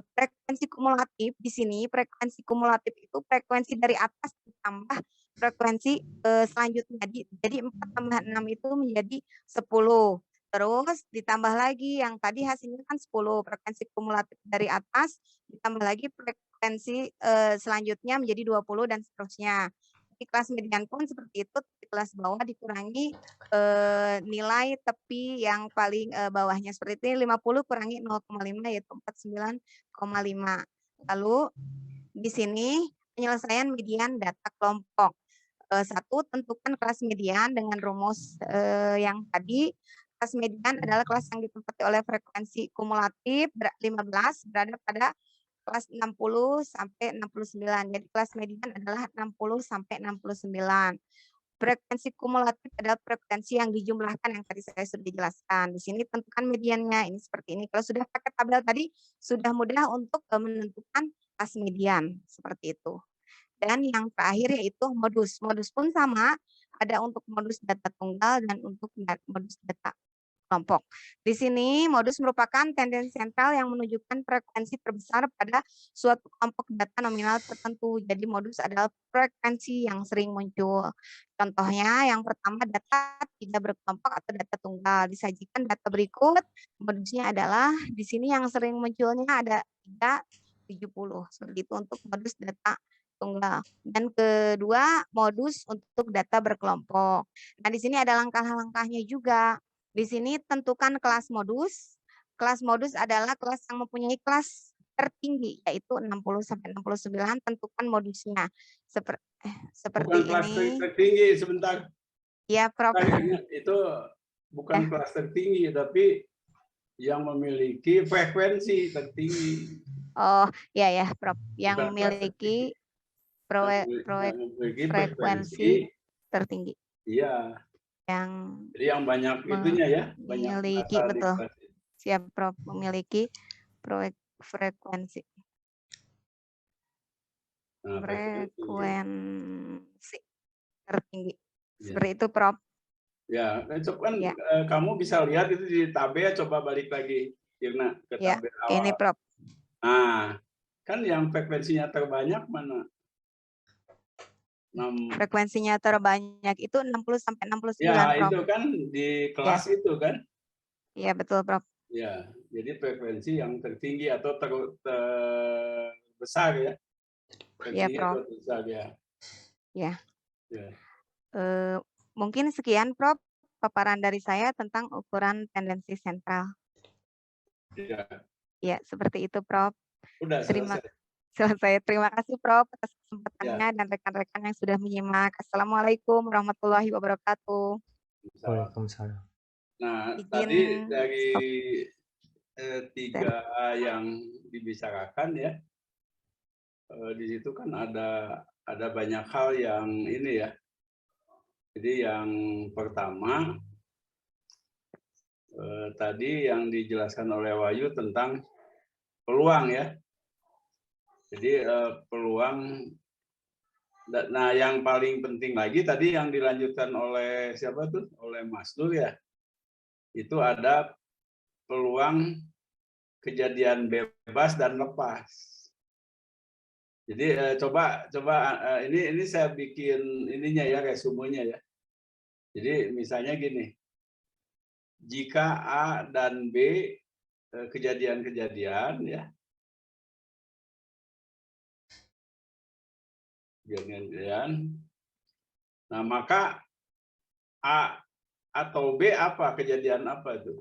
Frekuensi kumulatif di sini, frekuensi kumulatif itu frekuensi dari atas ditambah frekuensi selanjutnya. Jadi 4 tambah 6 itu menjadi 10. Terus ditambah lagi yang tadi hasilnya kan 10, frekuensi kumulatif dari atas ditambah lagi frekuensi selanjutnya menjadi 20 dan seterusnya. Di kelas median pun seperti itu, di kelas bawah dikurangi nilai tepi yang paling bawahnya seperti ini, 50 kurangi 0,5 yaitu 49,5. Lalu di sini penyelesaian median data kelompok. 1, tentukan kelas median dengan rumus yang tadi. Kelas median adalah kelas yang ditempati oleh frekuensi kumulatif 15 berada pada kelas 60 sampai 69. Jadi kelas median adalah 60 sampai 69. Frekuensi kumulatif adalah frekuensi yang dijumlahkan yang tadi saya sudah jelaskan. Di sini tentukan mediannya, ini seperti ini. Kalau sudah pakai tabel tadi, sudah mudah untuk menentukan kelas median, seperti itu. Dan yang terakhir yaitu modus. Modus pun sama, ada untuk modus data tunggal dan untuk modus data kelompok. Di sini modus merupakan tendensi sentral yang menunjukkan frekuensi terbesar pada suatu kelompok data nominal tertentu. Jadi modus adalah frekuensi yang sering muncul. Contohnya yang pertama data tidak berkelompok atau data tunggal. Disajikan data berikut, modusnya adalah di sini yang sering munculnya ada 370. Seperti itu untuk modus data tunggal. Dan kedua, modus untuk data berkelompok. Nah, di sini ada langkah-langkahnya juga. Di sini tentukan kelas modus. Kelas modus adalah kelas yang mempunyai kelas tertinggi, yaitu 60 sampai 69. Tentukan modusnya. Seperti Bukan kelas ini. tertinggi, sebentar. Ya, Prof. Itu bukan kelas tertinggi, tapi yang memiliki frekuensi tertinggi. Oh, ya, Prof. Yang Bukan memiliki frekuensi tertinggi. Iya. Yang Jadi yang banyak itunya ya, banyak memiliki, data di betul. kelas. Siap, Prof. Memiliki frekuensi. Nah, Frekuensi tertinggi. Ya. Seperti itu, Prof. Ya, coba kan Ya. kamu bisa lihat itu di tabel, coba balik lagi, Irna, ke Ya, tabel awal. ini, Prof. Nah, kan yang frekuensinya terbanyak mana? Frekuensinya terbanyak itu 60 sampai 69, Ya, Prof. itu kan di kelas itu kan. Iya, betul, Prof. Ya, jadi frekuensi yang tertinggi atau terbesar ya. Iya, Tertinggi Prof. atau terbesar ya. Ya. Ya. Mungkin sekian, Prof, paparan dari saya tentang ukuran tendensi sentral. Ya. Ya, seperti itu, Prof. Udah Selesai. Terima kasih, Prof, atas Ya. kesempatannya dan rekan-rekan yang sudah menyimak. Assalamualaikum warahmatullahi wabarakatuh. Waalaikumsalam. Nah, Izin tadi dari stop. 3A yang dibicarakan ya, di situ kan ada banyak hal yang ini ya. Jadi yang pertama tadi yang dijelaskan oleh Wahyu tentang peluang ya. Jadi peluang. Nah, yang paling penting lagi tadi yang dilanjutkan oleh siapa tuh? Oleh Mas Nur ya. Itu ada peluang kejadian bebas dan lepas. Jadi coba ini saya bikin ininya ya, resumenya ya. Jadi misalnya gini. Jika A dan B kejadian-kejadian ya. Kejadian. Nah, maka A atau B apa? Kejadian apa itu?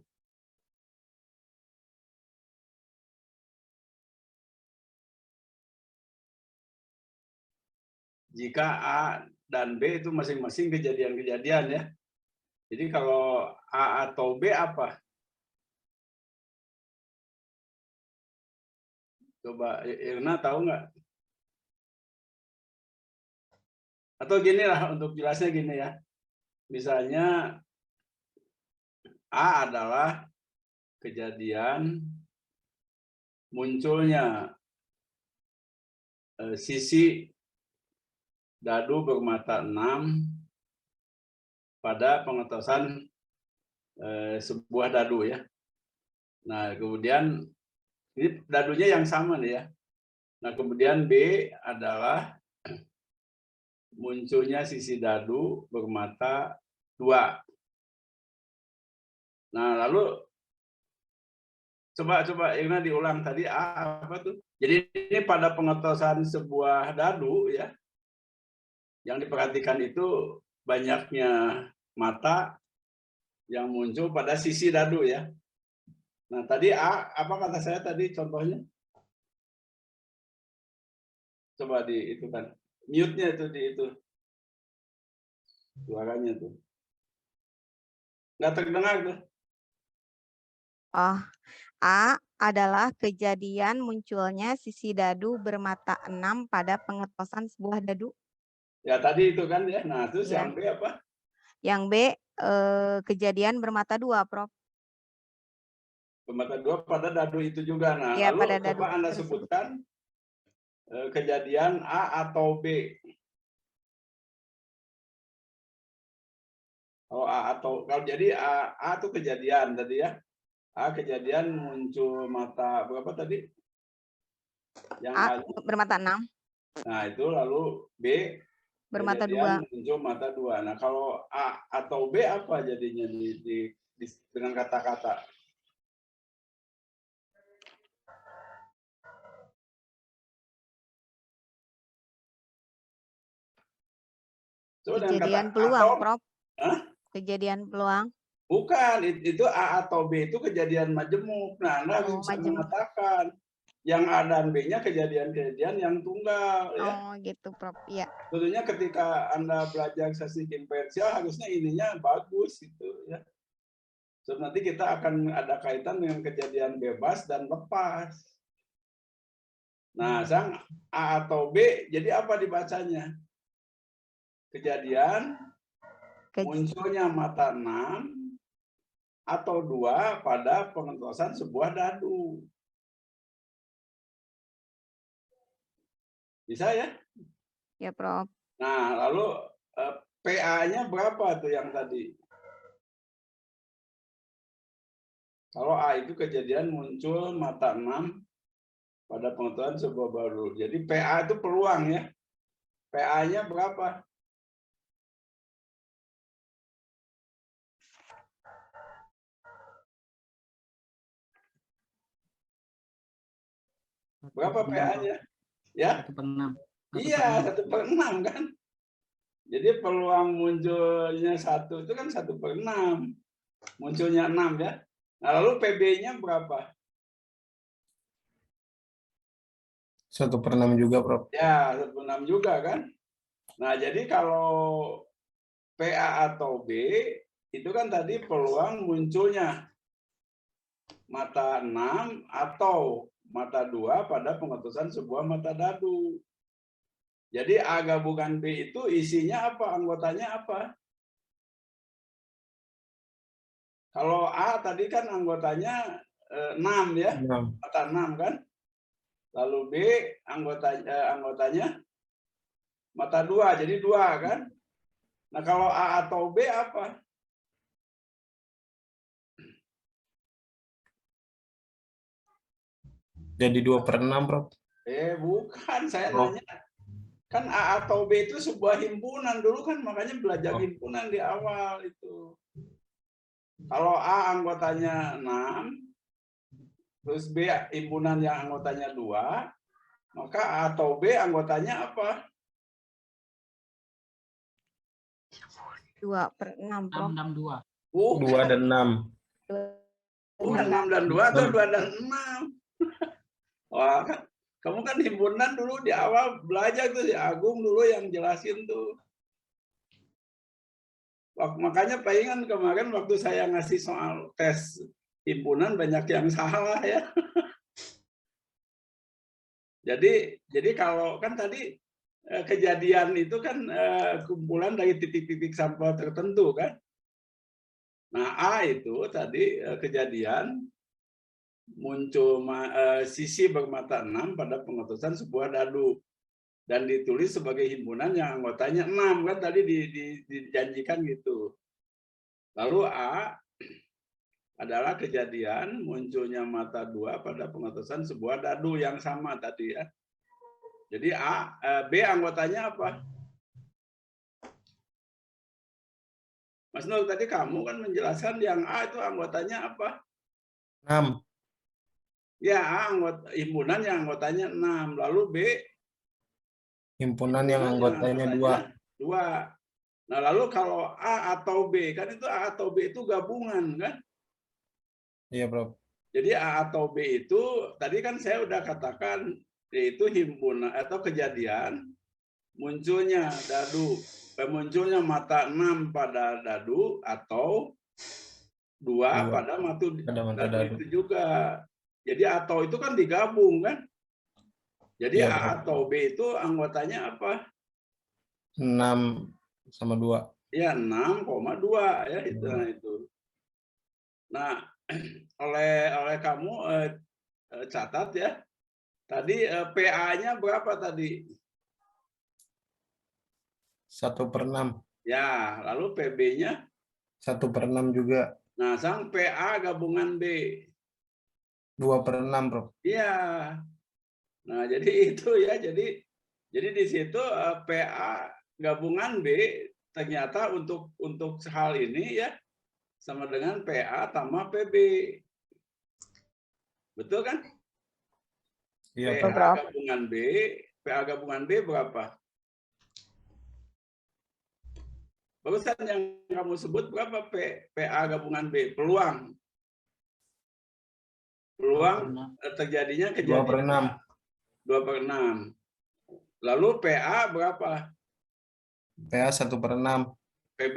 Jika A dan B itu masing-masing kejadian-kejadian ya. Jadi kalau A atau B apa? Coba Irna tahu nggak? Atau gini lah untuk jelasnya gini ya. Misalnya A adalah kejadian munculnya sisi dadu bermata 6 pada pengetosan sebuah dadu ya. Nah, kemudian ini dadunya yang sama nih ya. Nah, kemudian B adalah munculnya sisi dadu bermata 2. Nah, lalu coba Irna diulang tadi A apa tuh? Jadi ini pada pengetosan sebuah dadu ya. Yang diperhatikan itu banyaknya mata yang muncul pada sisi dadu ya. Nah, tadi A apa kata saya tadi contohnya? Coba di itu kan. Mute-nya itu di itu. Suaranya tuh. Nggak terdengar tuh. Oh, A adalah kejadian munculnya sisi dadu bermata 6 pada pengetosan sebuah dadu. Ya tadi itu kan ya. Nah, terus Ya. yang B apa? Yang B kejadian bermata 2, Prof. Bermata 2 pada dadu itu juga. Nah, Ya, lalu pada dadu coba Anda tersebut. sebutkan kejadian A atau B. Oh, A atau kalau jadi A itu kejadian tadi ya. A kejadian muncul mata berapa tadi? Yang A bermata 6. Nah, itu lalu B Bermata 2. kejadian muncul mata 2. Nah, kalau A atau B apa jadinya dengan kata-kata? Kejadian peluang, Prof. Kejadian peluang. Bukan, itu A atau B itu kejadian majemuk. Nah, Anda harus bisa mengatakan yang A dan B-nya kejadian-kejadian yang tunggal. Ya. Oh, gitu, Prof. Iya. Tentunya ketika Anda belajar sesi imparsial, harusnya ininya bagus gitu ya. So, nanti kita akan ada kaitan dengan kejadian bebas dan lepas. Nah, sang A atau B, jadi apa dibacanya? Kejadian munculnya mata 6 atau 2 pada pengetosan sebuah dadu. Bisa ya? Ya, Prof. Nah, lalu PA-nya berapa tuh yang tadi? Kalau A itu kejadian muncul mata 6 pada pengetahuan sebuah baru. Jadi PA itu peluang ya. PA-nya berapa? Berapa PA-nya? Ya? 1/6. Iya, 1/6 kan? Jadi peluang munculnya 1 itu kan 1/6. Munculnya 6 ya. Nah, lalu PB-nya berapa? 1/6 juga, Prof. Ya, 1/6 juga kan? Nah, jadi kalau PA atau B, itu kan tadi peluang munculnya mata 6 atau mata 2 pada pengetusan sebuah mata dadu. Jadi A gabungan B itu isinya apa? Anggotanya apa? Kalau A tadi kan anggotanya 6 ya, 6. mata 6 kan? Lalu B anggotanya mata 2, jadi 2 kan? Nah kalau A atau B apa? Jadi 2/6, Prof. Bukan, saya Oh. nanya. Kan A atau B itu sebuah himpunan dulu kan, makanya belajar Oh. himpunan di awal itu. Kalau A anggotanya 6, terus B himpunan yang anggotanya 2, maka A atau B anggotanya apa? 2/6, Prof. 6/2. 2 dan 6. Bukan 6 dan 2 atau 2 dan 6. Wah, kan, kamu kan himpunan dulu di awal belajar tuh, si Agung dulu yang jelasin tuh. Makanya pengen kemarin waktu saya ngasih soal tes himpunan banyak yang salah ya. Jadi kalau kan tadi kejadian itu kan kumpulan dari titik-titik sampel tertentu kan. Nah, A itu tadi kejadian muncul sisi bermata 6 pada pengetusan sebuah dadu dan ditulis sebagai himpunan yang anggotanya 6 kan tadi dijanjikan gitu. Lalu A adalah kejadian munculnya mata 2 pada pengetusan sebuah dadu yang sama tadi ya. Jadi B anggotanya apa? Mas Nur, tadi kamu kan menjelaskan yang A itu anggotanya apa? 6. Ya, A himpunan yang anggotanya 6. Lalu B Himpunan yang anggotanya 2. 2. Nah, lalu kalau A atau B, kan itu A atau B itu gabungan kan? Iya, Prof. Jadi A atau B itu tadi kan saya udah katakan yaitu himpunan atau kejadian munculnya munculnya mata 6 pada dadu atau 2 pada mata dadu itu juga. Jadi atau itu kan digabung kan? Jadi Ya, A atau B itu anggotanya apa? 6 sama 2. Ya, 6,2 ya itu. Nah, oleh kamu catat ya. Tadi PA-nya berapa tadi? 1/6. Ya, lalu PB-nya? 1/6 juga. Nah, sang PA gabungan B. 2/6, Prof. Iya. Nah, jadi itu ya. Jadi di situ PA gabungan B ternyata untuk hal ini ya sama dengan PA tambah PB. Betul kan? Iya, PA gabungan B berapa? Barusan yang kamu sebut berapa PA gabungan B? Peluang terjadinya kejadian 2/6. Lalu PA berapa? PA 1/6. PB?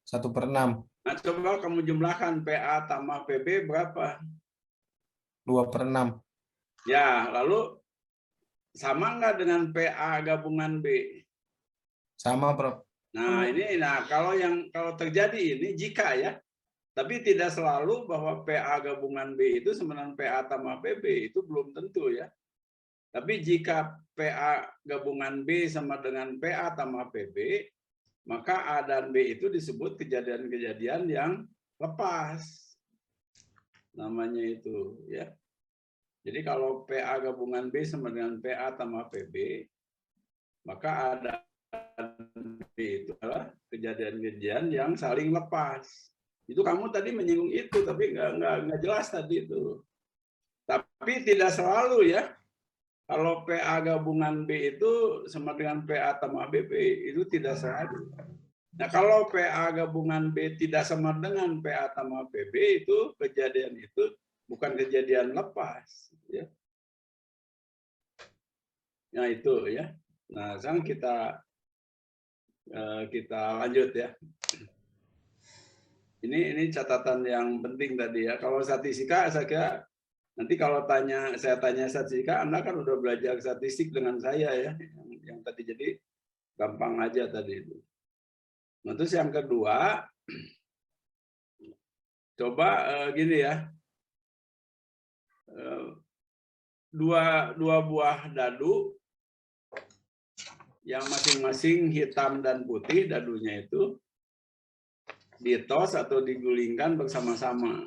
1/6. Nah, coba kamu jumlahkan PA tambah PB berapa? 2/6. Ya, lalu sama nggak dengan PA gabungan B? Sama, Prof. Nah, kalau terjadi ini jika ya, tapi tidak selalu bahwa PA gabungan B itu sama dengan PA tambah PB, itu belum tentu ya. Tapi jika PA gabungan B sama dengan PA tambah PB, maka A dan B itu disebut kejadian-kejadian yang lepas. Namanya itu ya. Jadi kalau PA gabungan B sama dengan PA tambah PB, maka ada itu adalah kejadian-kejadian yang saling lepas. Itu kamu tadi menyinggung itu, tapi nggak jelas tadi itu. Tapi tidak selalu ya. Kalau PA gabungan B itu sama dengan PA tambah BP, itu tidak selalu. Nah, kalau PA gabungan B tidak sama dengan PA tambah PB, itu kejadian itu bukan kejadian lepas. Ya. Nah, itu ya. Nah, sekarang kita lanjut ya. Ini catatan yang penting tadi ya. Kalau statistika, saya kira nanti kalau saya tanya statistika, Anda kan udah belajar statistik dengan saya ya, yang tadi, jadi gampang aja tadi itu. Nah, terus yang kedua, coba gini ya, dua buah dadu yang masing-masing hitam dan putih, dadunya itu ditos atau digulingkan bersama-sama.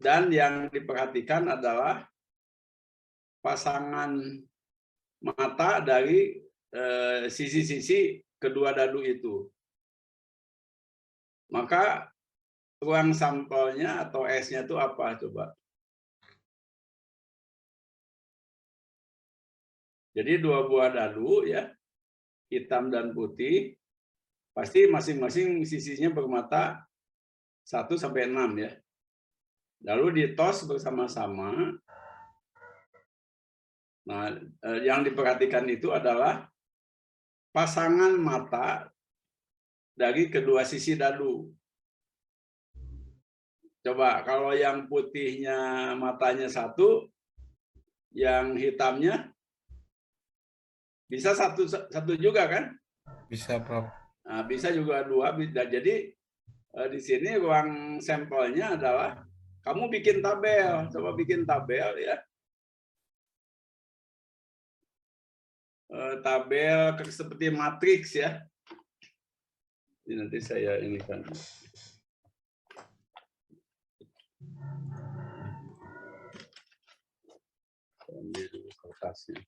Dan yang diperhatikan adalah pasangan mata dari sisi-sisi kedua dadu itu. Maka ruang sampelnya atau S-nya itu apa coba? Jadi dua buah dadu ya, hitam dan putih, pasti masing-masing sisinya bermata 1 sampai 6 ya. Lalu ditos bersama-sama. Nah, yang diperhatikan itu adalah pasangan mata dari kedua sisi dadu. Coba kalau yang putihnya matanya 1, yang hitamnya bisa satu juga kan? Bisa, Prof. Nah, bisa juga 2. Jadi di sini ruang sampelnya adalah kamu bikin tabel. Coba bikin tabel ya. Tabel seperti matriks ya. Ini nanti saya ini kan. Ambil dulu kertasnya.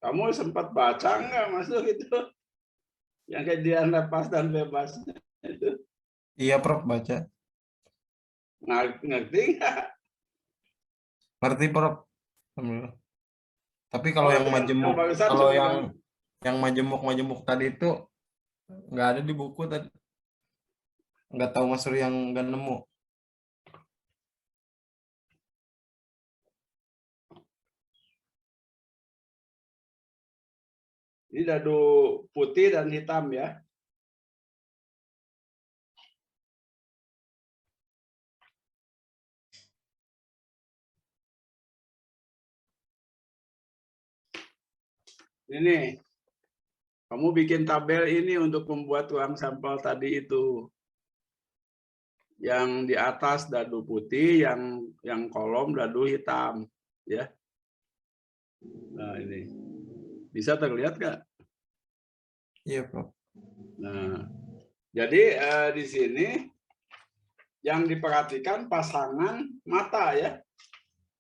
Kamu sempat baca nggak masuk itu? Yang kejadian lepas dan bebas itu? Iya, Prof, baca. Ngerti nggak? Ngerti, Prof. Alhamdulillah. Tapi kalau yang majemuk, barusan kalau cuma yang majemuk tadi itu nggak ada di buku tadi. Nggak tahu Mas Suri yang nggak nemu. ini dadu putih dan hitam ya. Ini kamu bikin tabel ini untuk membuat ruang sampel tadi itu. Yang di atas dadu putih, yang kolom dadu hitam, ya. Nah, ini. Bisa terlihat nggak? Iya, Prof. Nah, jadi di sini yang diperhatikan pasangan mata ya.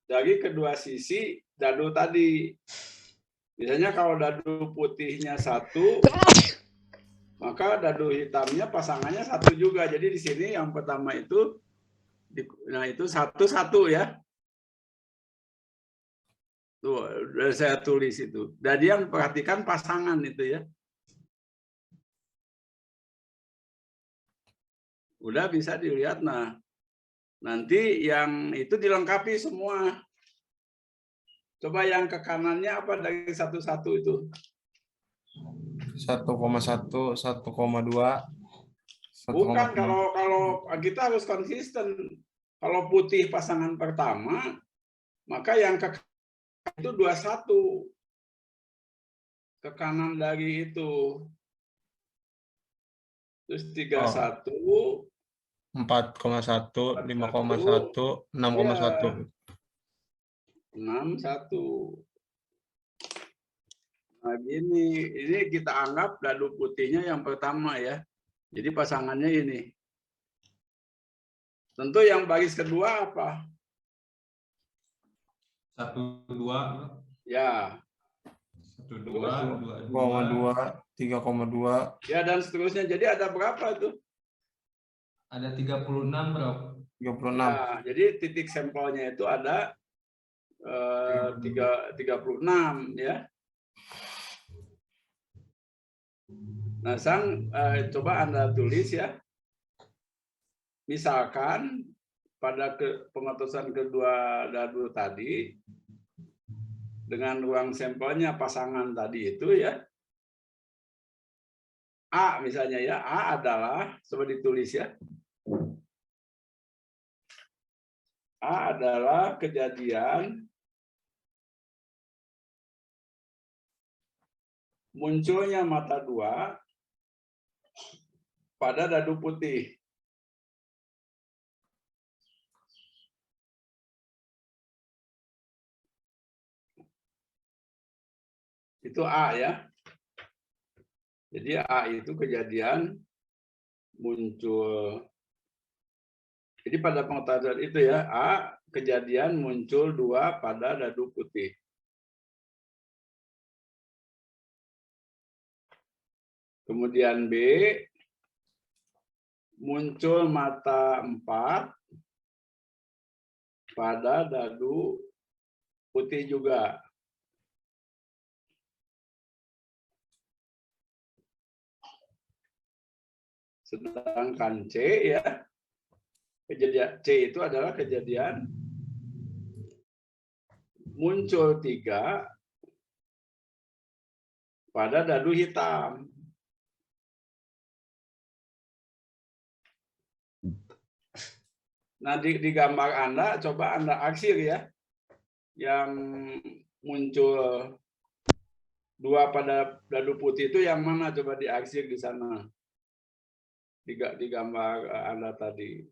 Dari kedua sisi dadu tadi. Biasanya kalau dadu putihnya 1, maka dadu hitamnya pasangannya 1 juga. Jadi di sini yang pertama itu, nah itu 1-1 ya. Tuh, saya tulis itu. Jadi yang perhatikan pasangan itu ya. Udah bisa dilihat. Nah, nanti yang itu dilengkapi semua. Coba yang ke kanannya apa dari 1-1 itu? 1,1, 1,2, Bukan, 1,3. kalau kita harus konsisten. Kalau putih pasangan pertama, maka yang ke itu 21 ke kanan dari itu. Terus 31, 4,1, 5,1, 6,1. 61. Nah, ini kita anggap dadu putihnya yang pertama ya. Jadi pasangannya ini. Tentu yang baris kedua apa? 1, 2, Ya. 1, 2, 2, 2,2, 3,2. Ya, dan seterusnya. Jadi ada berapa tuh? ada 36, Bro. 36. Ya, jadi titik sampelnya itu ada 36 ya. Nah, coba Anda tulis ya. Misalkan pada pengetusan kedua dadu tadi dengan ruang sampelnya pasangan tadi itu ya. A misalnya ya, A adalah, coba ditulis ya. A adalah kejadian munculnya mata dua pada dadu putih. Itu A ya. Jadi A itu kejadian muncul. Jadi pada pengetahuan itu ya, A kejadian muncul dua pada dadu putih. Kemudian B muncul mata 4 pada dadu putih juga. Sedangkan C ya, kejadian C itu adalah kejadian muncul 3 pada dadu hitam. Nah, di gambar Anda, coba Anda aksir ya. Yang muncul 2 pada dadu putih itu yang mana? Coba diaksir di sana. Di gambar Anda tadi.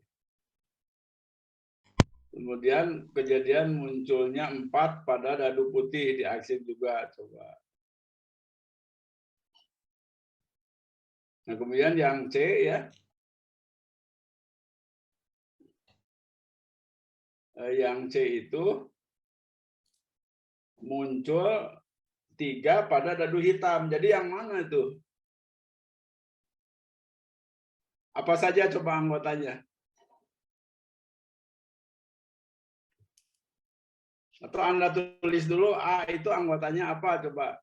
Kemudian kejadian munculnya 4 pada dadu putih, diaksir juga. Coba. Nah, kemudian yang C ya. Yang C itu muncul 3 pada dadu hitam. Jadi yang mana itu? Apa saja coba anggotanya? Atau Anda tulis dulu A itu anggotanya apa coba?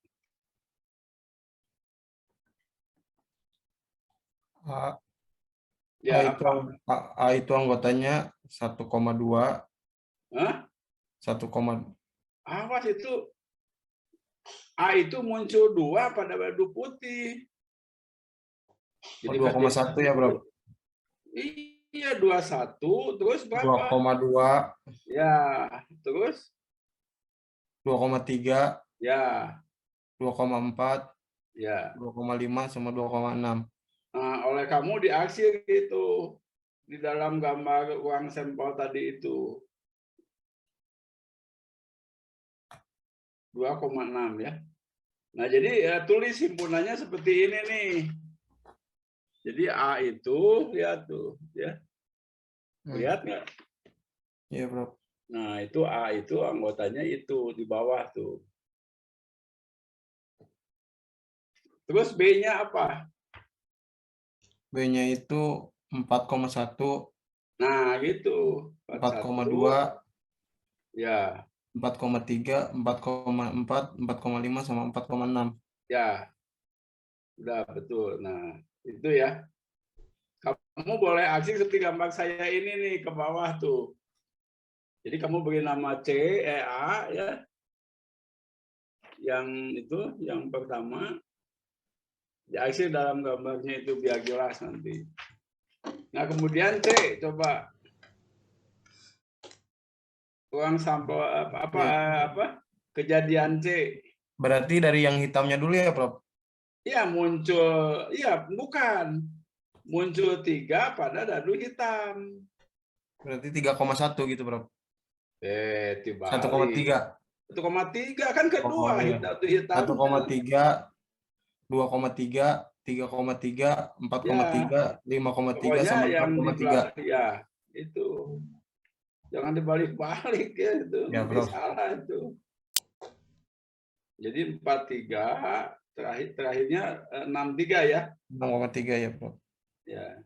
Ya, A itu anggotanya 1,2. Hah? 1, Awas itu. A itu muncul 2 pada dadu putih. Jadi 2,1 ya, Bro? Iya, 21. Terus berapa? 2,2. Ya, terus? 2,3. Ya. 2,4. Ya. 2,5 sama 2,6. Nah, oleh kamu diaksir itu di dalam gambar ruang sampel tadi itu. 2,6 ya. Nah, jadi ya, tulis himpunannya seperti ini nih. Jadi A itu, lihat tuh, ya. Lihat nggak? Iya, Bro. Nah, itu A itu anggotanya itu di bawah tuh. Terus B-nya apa? B-nya itu 4,1. Nah, gitu. 4,2. Ya. 4,3, 4,4, 4,5 sama 4,6. Ya. Udah betul. Nah, itu ya. Kamu boleh aksi seperti gambar saya ini nih ke bawah tuh. Jadi kamu beri nama C, A ya. Yang itu yang pertama. Diarsip dalam gambarnya itu biar jelas nanti. Nah, kemudian C, coba uang sampel apa kejadian C. Berarti dari yang hitamnya dulu ya, Prof? Ya, muncul, ya bukan. Muncul 3 pada dadu hitam. Berarti 3,1 gitu, Prof. Dibalik. 1,3. 1,3 kan kedua Oh, iya. dadu hitam. 1,3, 2,3, 3,3, 4,3, 5,3 Pokoknya sama yang di 4,3. belakang, ya itu. Jangan dibalik-balik ya itu. Ya, Nanti Prof. salah itu. Jadi 43, terakhirnya 63 ya. 6,3 ya, Prof. Ya.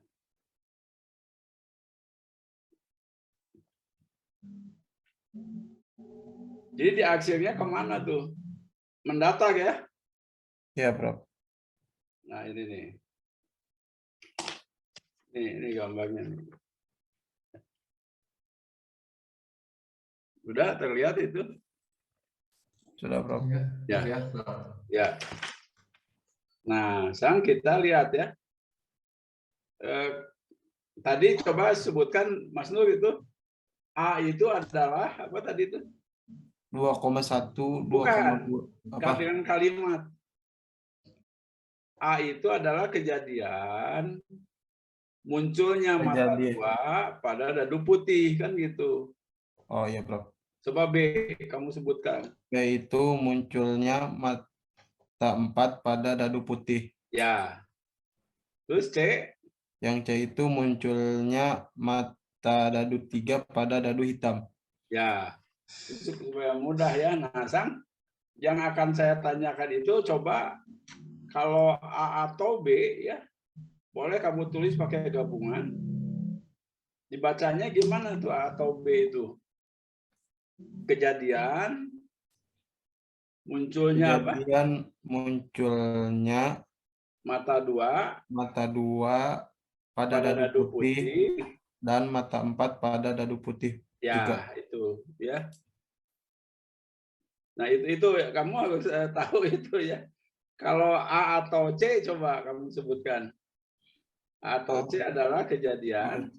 Jadi di akhirnya kemana tuh? Mendatar ya? Ya, Prof. Nah ini nih. Ini gambarnya nih. Udah terlihat itu? Sudah, Prof. Ya. Ya. Nah, sekarang kita lihat ya. Tadi coba sebutkan Mas Nur itu. A itu adalah apa tadi itu? 2,1, Bukan. 2,2. Apa? Dengan kalimat. A itu adalah kejadian munculnya mata Kejadian. dua pada dadu putih kan gitu. Oh iya, Prof. Coba B kamu sebutkan. Yaitu munculnya mata 4 pada dadu putih. Ya. Terus C? Yang C itu munculnya mata dadu 3 pada dadu hitam. Ya. Itu supaya mudah ya. Nah, Sang, yang akan saya tanyakan itu coba kalau A atau B ya, boleh kamu tulis pakai gabungan. Dibacanya gimana tuh A atau B itu? Kejadian munculnya apa? Kejadian munculnya Mata dua pada dadu dadu putih dan mata 4 pada dadu putih ya juga. itu ya. Nah itu kamu harus tahu itu ya. Kalau A atau C coba kamu sebutkan. A atau C adalah kejadian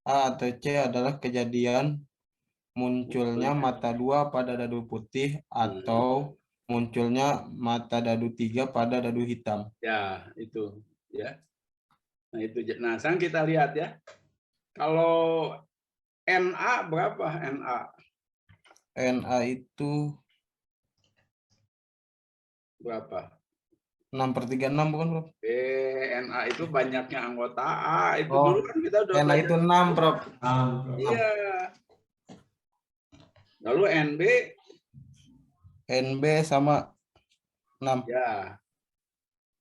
A atau C adalah kejadian munculnya mata 2 pada dadu putih atau munculnya mata dadu 3 pada dadu hitam. ya itu ya. Nah itu. Nah sekarang kita lihat ya. Kalau NA berapa NA? NA itu Berapa? 6/36 bukan, Prof? NA itu banyaknya anggota A. Itu Oh, dulu kan kita udah NA itu 6, Prof. Iya. Lalu NB? NB sama 6. Ya.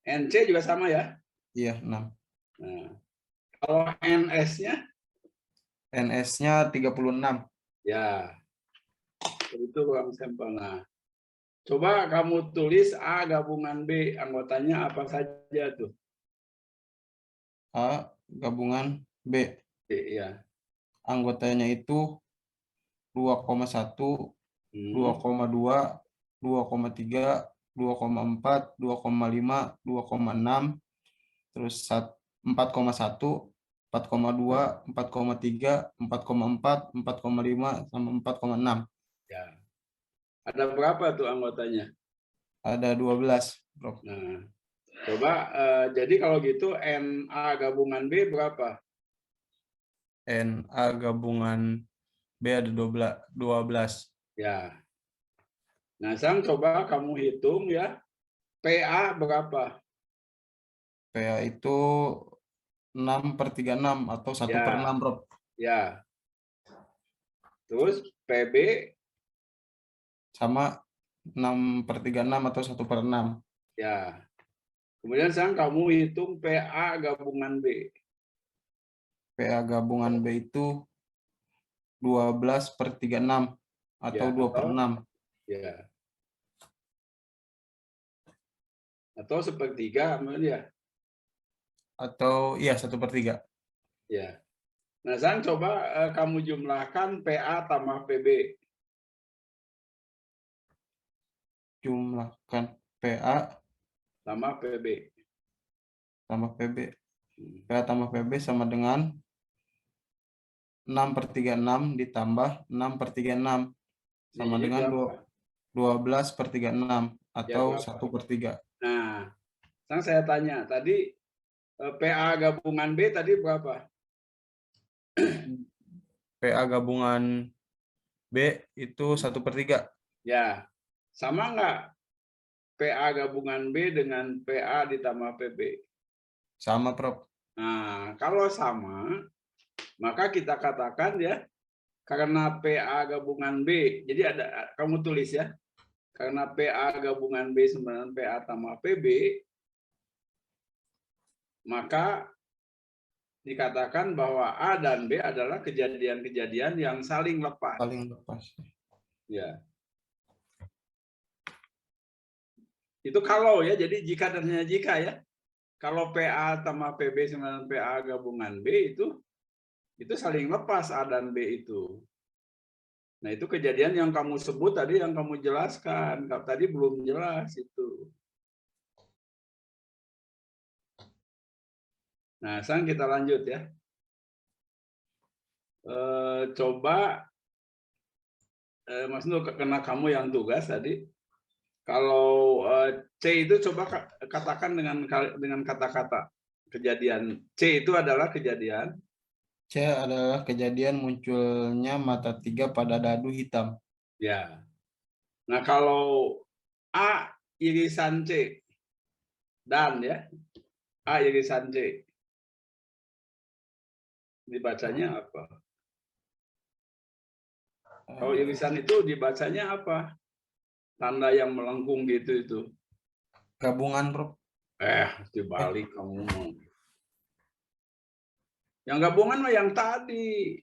NC juga sama ya? Iya, 6. Nah, kalau NS-nya? NS-nya 36. Ya. Itu ruang sampel. Nah, coba kamu tulis A gabungan B, anggotanya apa saja tuh? A gabungan B. Ya. Anggotanya itu 2,1, 2,2, 2,3, 2,4, 2,5, 2,6, terus 4,1, 4,2, 4,3, 4,4, 4,5, sama 4,6. Ya. Ada berapa tuh anggotanya? Ada 12, Prof. Nah, coba jadi kalau gitu NA gabungan B berapa? NA gabungan B ada 12. Ya. Nah, sekarang coba kamu hitung ya. PA berapa? PA itu 6/36 atau 1/6, Prof. Ya. Terus PB Sama 6/36 atau 1/6. ya. Kemudian sekarang kamu hitung PA gabungan B. PA gabungan B itu 12/36 atau Ya, 2/6. Ya. Atau 1/3 ya. Atau iya 1/3. Ya. Nah, sekarang coba kamu jumlahkan PA tambah PB. Jumlahkan PA Tambah PB. tambah PB. PA tambah PB sama dengan 6/36 ditambah 6/36 sama Jadinya dengan berapa? 12/36 Ya, atau berapa? 1/3. Nah, sekarang saya tanya, tadi PA gabungan B tadi berapa? PA gabungan B itu 1/3. Ya, sama nggak PA gabungan B dengan PA ditambah PB? Sama, Prof. Nah, kalau sama, maka kita katakan ya, karena PA gabungan B, jadi ada, kamu tulis ya, karena PA gabungan B sama dengan PA tambah PB, maka dikatakan bahwa A dan B adalah kejadian-kejadian yang saling lepas. Saling lepas. Ya. Itu kalau ya, jadi jika dan hanya jika ya. Kalau PA tambah PB sama dengan PA gabungan B itu saling lepas A dan B itu. Nah, itu kejadian yang kamu sebut tadi, yang kamu jelaskan. Tadi belum jelas itu. Nah, sekarang kita lanjut ya. Coba, Mas Nur, karena kamu yang tugas tadi, kalau C itu coba katakan dengan kata-kata kejadian. C itu adalah kejadian. C adalah kejadian munculnya mata 3 pada dadu hitam. Ya. Nah, kalau A irisan C dan ya, A irisan C dibacanya apa? Kalau irisan itu dibacanya apa? Tanda yang melengkung gitu itu. Gabungan, Prof. Dibalik kamu. Yang gabungan mah yang tadi.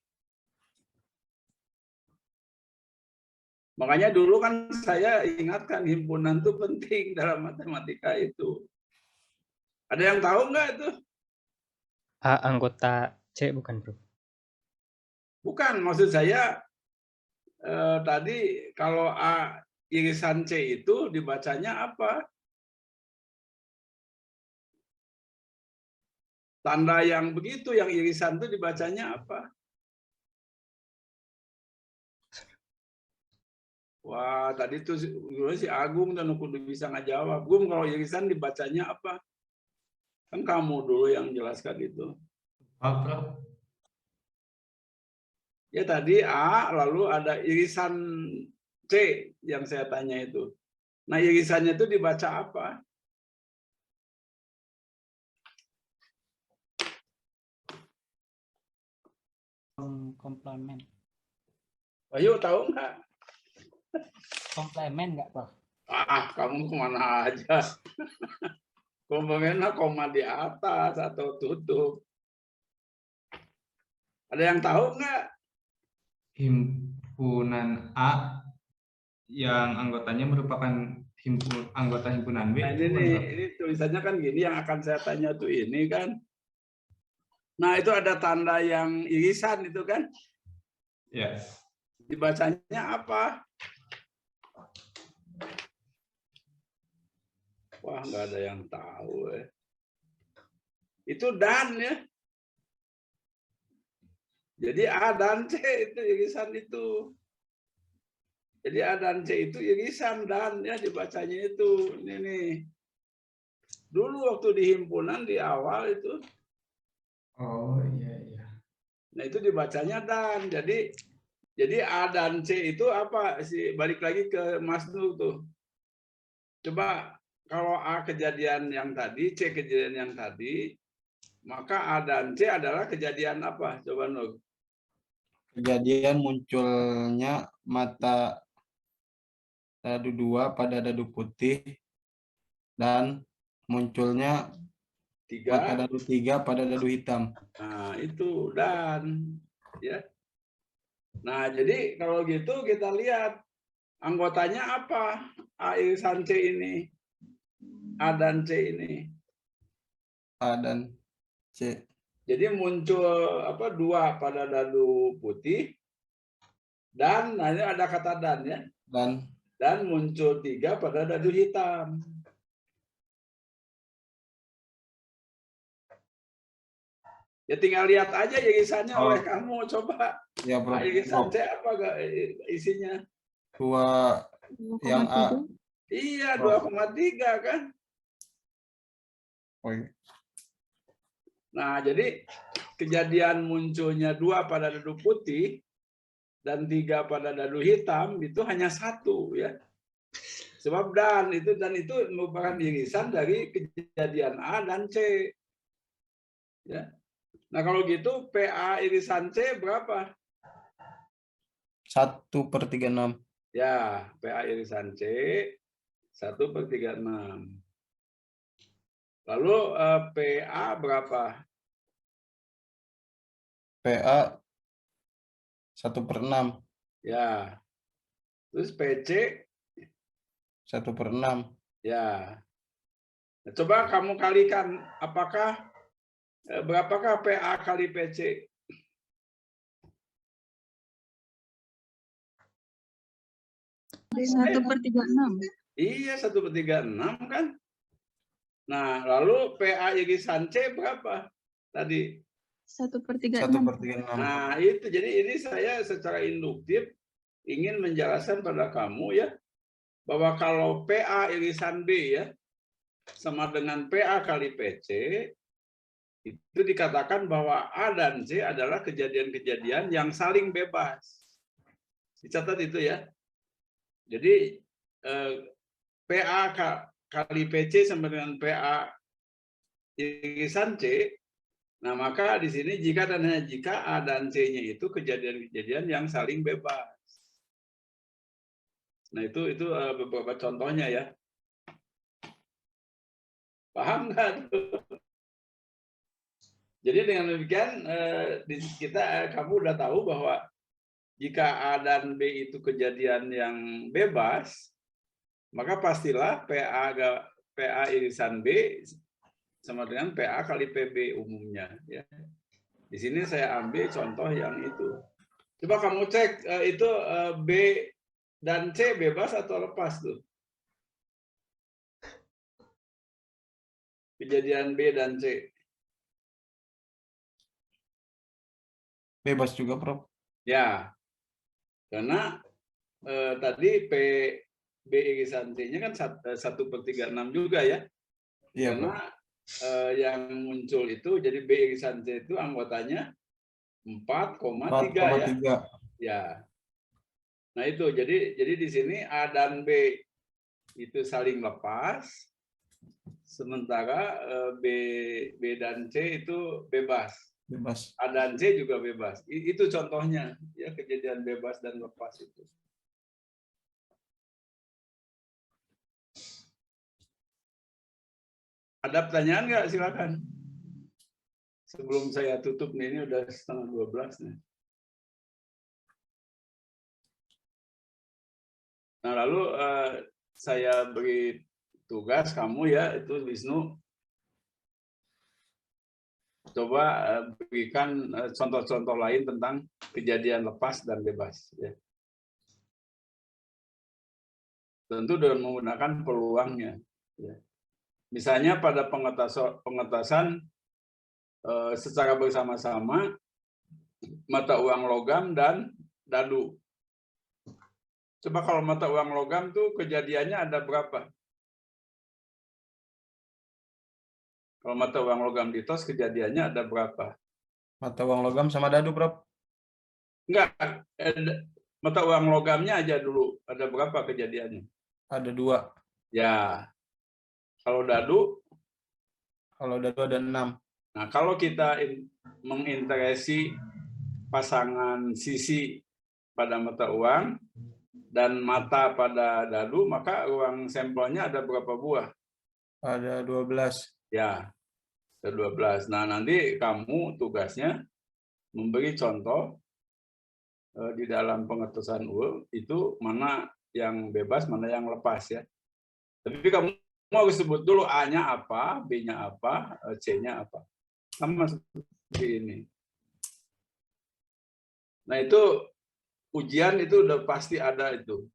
Makanya dulu kan saya ingatkan himpunan itu penting dalam matematika itu. Ada yang tahu nggak itu? A anggota C bukan, Bro? Bukan, maksud saya tadi kalau A irisan C itu dibacanya apa? Tanda yang begitu, yang irisan itu dibacanya apa? Wah, tadi tuh si Agung dan kudu bisa ngajawab. Gum, kalau irisan dibacanya apa? Kan kamu dulu yang jelaskan itu. Prof. Ya tadi A, lalu ada irisan C yang saya tanya itu. Nah, irisannya itu dibaca apa? Komplement. Ayo, tahu nggak? Komplement nggak, Prof? Kamu kemana aja? Komplemennya koma di atas atau tutup. Ada yang tahu nggak? Himpunan A yang anggotanya merupakan anggota himpunan B. Nah, ini tulisannya kan gini, yang akan saya tanya tuh ini kan. Nah, itu ada tanda yang irisan itu kan? Ya. Dibacanya apa? Wah, nggak ada yang tahu. Itu dan ya. Jadi A dan C itu irisan itu. Jadi A dan C itu irisan dan ya dibacanya itu. Ini nih. Dulu waktu di himpunan di awal itu. Oh iya iya. Nah, itu dibacanya dan. Jadi A dan C itu apa sih? Balik lagi ke Mas Nur tuh. Coba kalau A kejadian yang tadi, C kejadian yang tadi, maka A dan C adalah kejadian apa? Coba Nur. Kejadian munculnya mata dadu 2 pada dadu putih dan munculnya mata dadu 3 pada dadu hitam. Nah, itu dan ya. Nah, jadi kalau gitu kita lihat anggotanya apa? A irisan C ini. A dan C ini. A dan C. Jadi muncul apa? 2 pada dadu putih dan ini ada kata dan ya. Dan muncul 3 pada dadu hitam. Ya tinggal lihat aja irisannya Oh. oleh kamu, coba. Ya, Prof. Nah, irisan C apa gak isinya? Dua yang A. Iya, Prof. 2,3 kan? Oh, iya. Nah, jadi kejadian munculnya 2 pada dadu putih dan 3 pada dadu hitam itu hanya 1 ya. Sebab dan itu merupakan irisan dari kejadian A dan C. Ya. Nah, kalau gitu PA irisan C berapa? 1/36. Ya, PA irisan C 1/36. Lalu PA berapa? PA 1/6. Ya. Terus PC 1/6. ya. Nah, coba kamu kalikan apakah berapakah PA kali PC? Satu per 36. Iya, 1/36 kan? Nah, lalu PA irisan C berapa tadi? 1/36. 1/36. Nah, itu jadi ini saya secara induktif ingin menjelaskan pada kamu ya bahwa kalau PA irisan B ya sama dengan PA kali PC itu dikatakan bahwa A dan C adalah kejadian-kejadian yang saling bebas. Dicatat itu ya. Jadi PA kali PC sama dengan PA irisan C. Nah, maka di sini jika dan hanya jika A dan C-nya itu kejadian-kejadian yang saling bebas. Nah, itu beberapa contohnya ya. Paham nggak? Jadi dengan demikian kamu udah tahu bahwa jika A dan B itu kejadian yang bebas, maka pastilah PA irisan B sama dengan PA kali PB umumnya. Ya. Di sini saya ambil contoh yang itu. Coba kamu cek itu B dan C bebas atau lepas tuh? Kejadian B dan C. Bebas juga, Prof. Ya, karena tadi B irisan C-nya kan 1/36 juga ya. Iya, Karena Prof. yang muncul itu jadi B irisan C itu anggotanya 4,3 ya. 4,3. Ya. Nah itu jadi di sini A dan B itu saling lepas, sementara B dan C itu bebas. Bebas. A dan C juga bebas. Itu contohnya ya kejadian bebas dan lepas itu. Ada pertanyaan nggak? Silakan. Sebelum saya tutup nih, ini udah 11:30 nih. Nah, lalu saya beri tugas kamu ya, itu Wisnu. Coba berikan contoh-contoh lain tentang kejadian lepas dan bebas. Ya. Tentu dengan menggunakan peluangnya. Ya. Misalnya pada pengetasan secara bersama-sama mata uang logam dan dadu. Coba kalau mata uang logam tuh kejadiannya ada berapa? Kalau mata uang logam di tos kejadiannya ada berapa? Mata uang logam sama dadu, Prof. Enggak, mata uang logamnya aja dulu. Ada berapa kejadiannya? Ada 2. Ya. Kalau dadu? Kalau dadu ada 6. Nah, kalau kita menginteresi pasangan sisi pada mata uang dan mata pada dadu, maka uang sampelnya ada berapa buah? Ada 12. Ya, ada 12. Nah, nanti kamu tugasnya memberi contoh di dalam pengetesan UL itu mana yang bebas, mana yang lepas ya. Tapi kamu harus sebut dulu A-nya apa, B-nya apa, C-nya apa. Sama seperti ini. Nah, itu ujian itu udah pasti ada itu.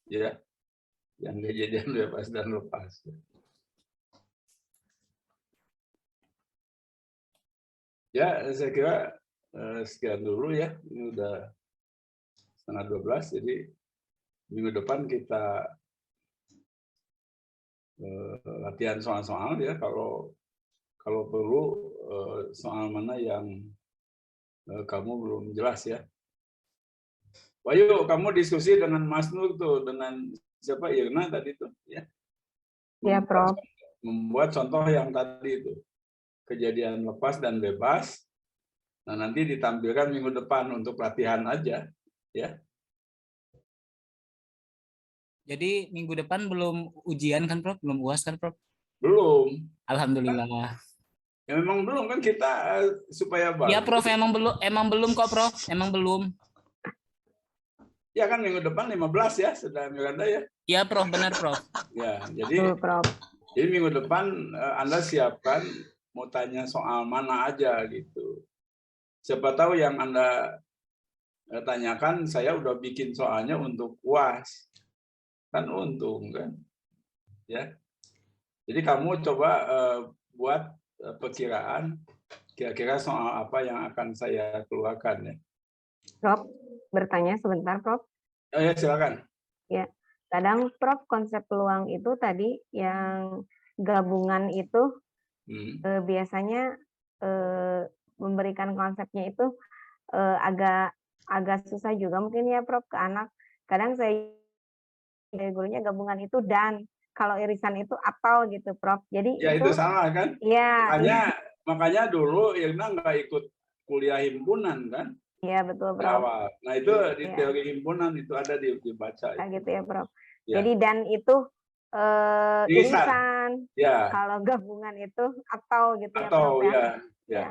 Ya. Yang kejadian bebas dan lepas. Ya, saya kira sekian dulu ya. Ini udah 11:30, jadi minggu depan kita latihan soal-soal ya. Kalau perlu soal mana yang kamu belum jelas ya. Wahyu, kamu diskusi dengan Mas Nur tuh, dengan siapa, Irna tadi tuh ya. Ya, Prof. Membuat contoh yang tadi itu, kejadian lepas dan bebas. Nah, nanti ditampilkan minggu depan untuk latihan aja ya. Jadi minggu depan belum ujian kan, Prof? Belum UAS kan, Prof? Belum. Alhamdulillah. Ya memang belum kan, kita supaya bagus. Ya, Prof, emang belum kok, Prof. Emang belum. Ya kan minggu depan 15 ya, sudah Miranda ya. Ya, Prof, benar, Prof. Ya, jadi minggu depan Anda siapkan mau tanya soal mana aja gitu. Siapa tahu yang Anda tanyakan saya udah bikin soalnya untuk UAS. Kan untung kan. Ya. Jadi kamu coba buat perkiraan kira-kira soal apa yang akan saya keluarkan ya. Prof, bertanya sebentar, Prof. Oh ya, silakan. Ya, kadang Prof konsep peluang itu tadi yang gabungan itu biasanya memberikan konsepnya itu agak susah juga mungkin ya, Prof, ke anak. Kadang saya gurunya gabungan itu dan kalau irisan itu atau gitu, Prof. Jadi ya itu salah kan? Iya. Makanya dulu Irna nggak ikut kuliah himpunan kan? Iya, betul, Prof. Awal. Nah, itu di teori himpunan itu ada dibaca. Nah, gitu ya, Prof. Ya. Jadi dan itu irisan. Ya. Kalau gabungan itu atau gitu ya, Prof. Ya. Ya.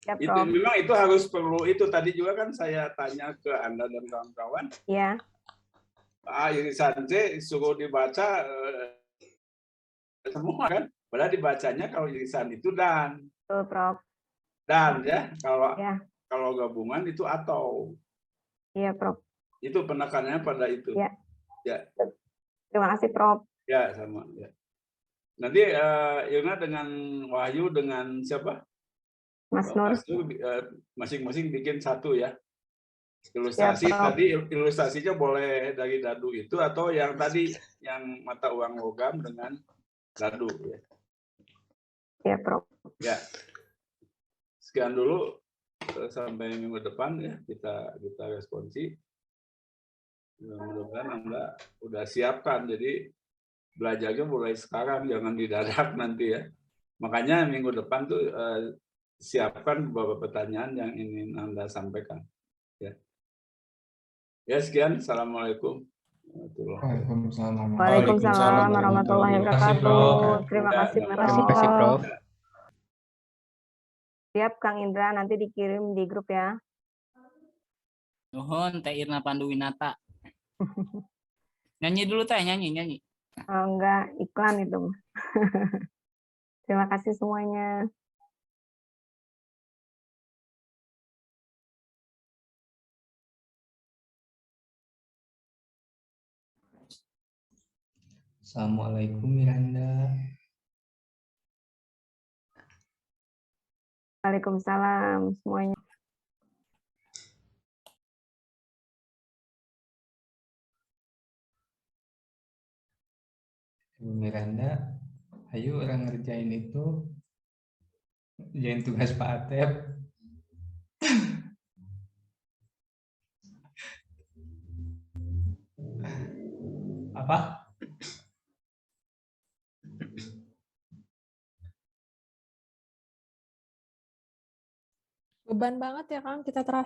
Ya, Itu memang itu harus perlu itu tadi juga kan saya tanya ke Anda dan kawan-kawan. Iya. Irisan C suruh dibaca semua kan. Padahal dibacanya kalau irisan itu dan. Betul, Prof. Dan ya, kalau gabungan itu atau. Iya, Prof. Itu penekanannya pada itu. Ya. Ya. Terima kasih, Prof. Ya, sama. Ya. Nanti Irna dengan Wahyu dengan siapa? Mas Nur. Masing-masing bikin satu ya. Ilustrasi ya, tadi ilustrasinya boleh dari dadu itu atau yang tadi yang mata uang logam dengan dadu ya. Ya, Prof. Ya. Sekian dulu sampai minggu depan ya kita responsi. Mudah-mudahan Anda udah siapkan, jadi belajarnya mulai sekarang, jangan didadak nanti ya. Makanya minggu depan tuh siapkan beberapa pertanyaan yang ingin Anda sampaikan. Ya, ya sekian. Assalamualaikum. Waalaikumsalam warahmatullahi wabarakatuh. Terima kasih, Prof. Siap, Kang Indra, nanti dikirim di grup ya. Nuhun, Teh Irna Panduwinata. Nyanyi dulu, Teh, nyanyi. Enggak, iklan itu. Terima kasih semuanya. Assalamualaikum Miranda. Waalaikumsalam semuanya. Ibu Miranda, ayo orang ngerjain itu, ngerjain tugas Pak Atep. Apa? Beban banget ya, Kang, kita terakhir.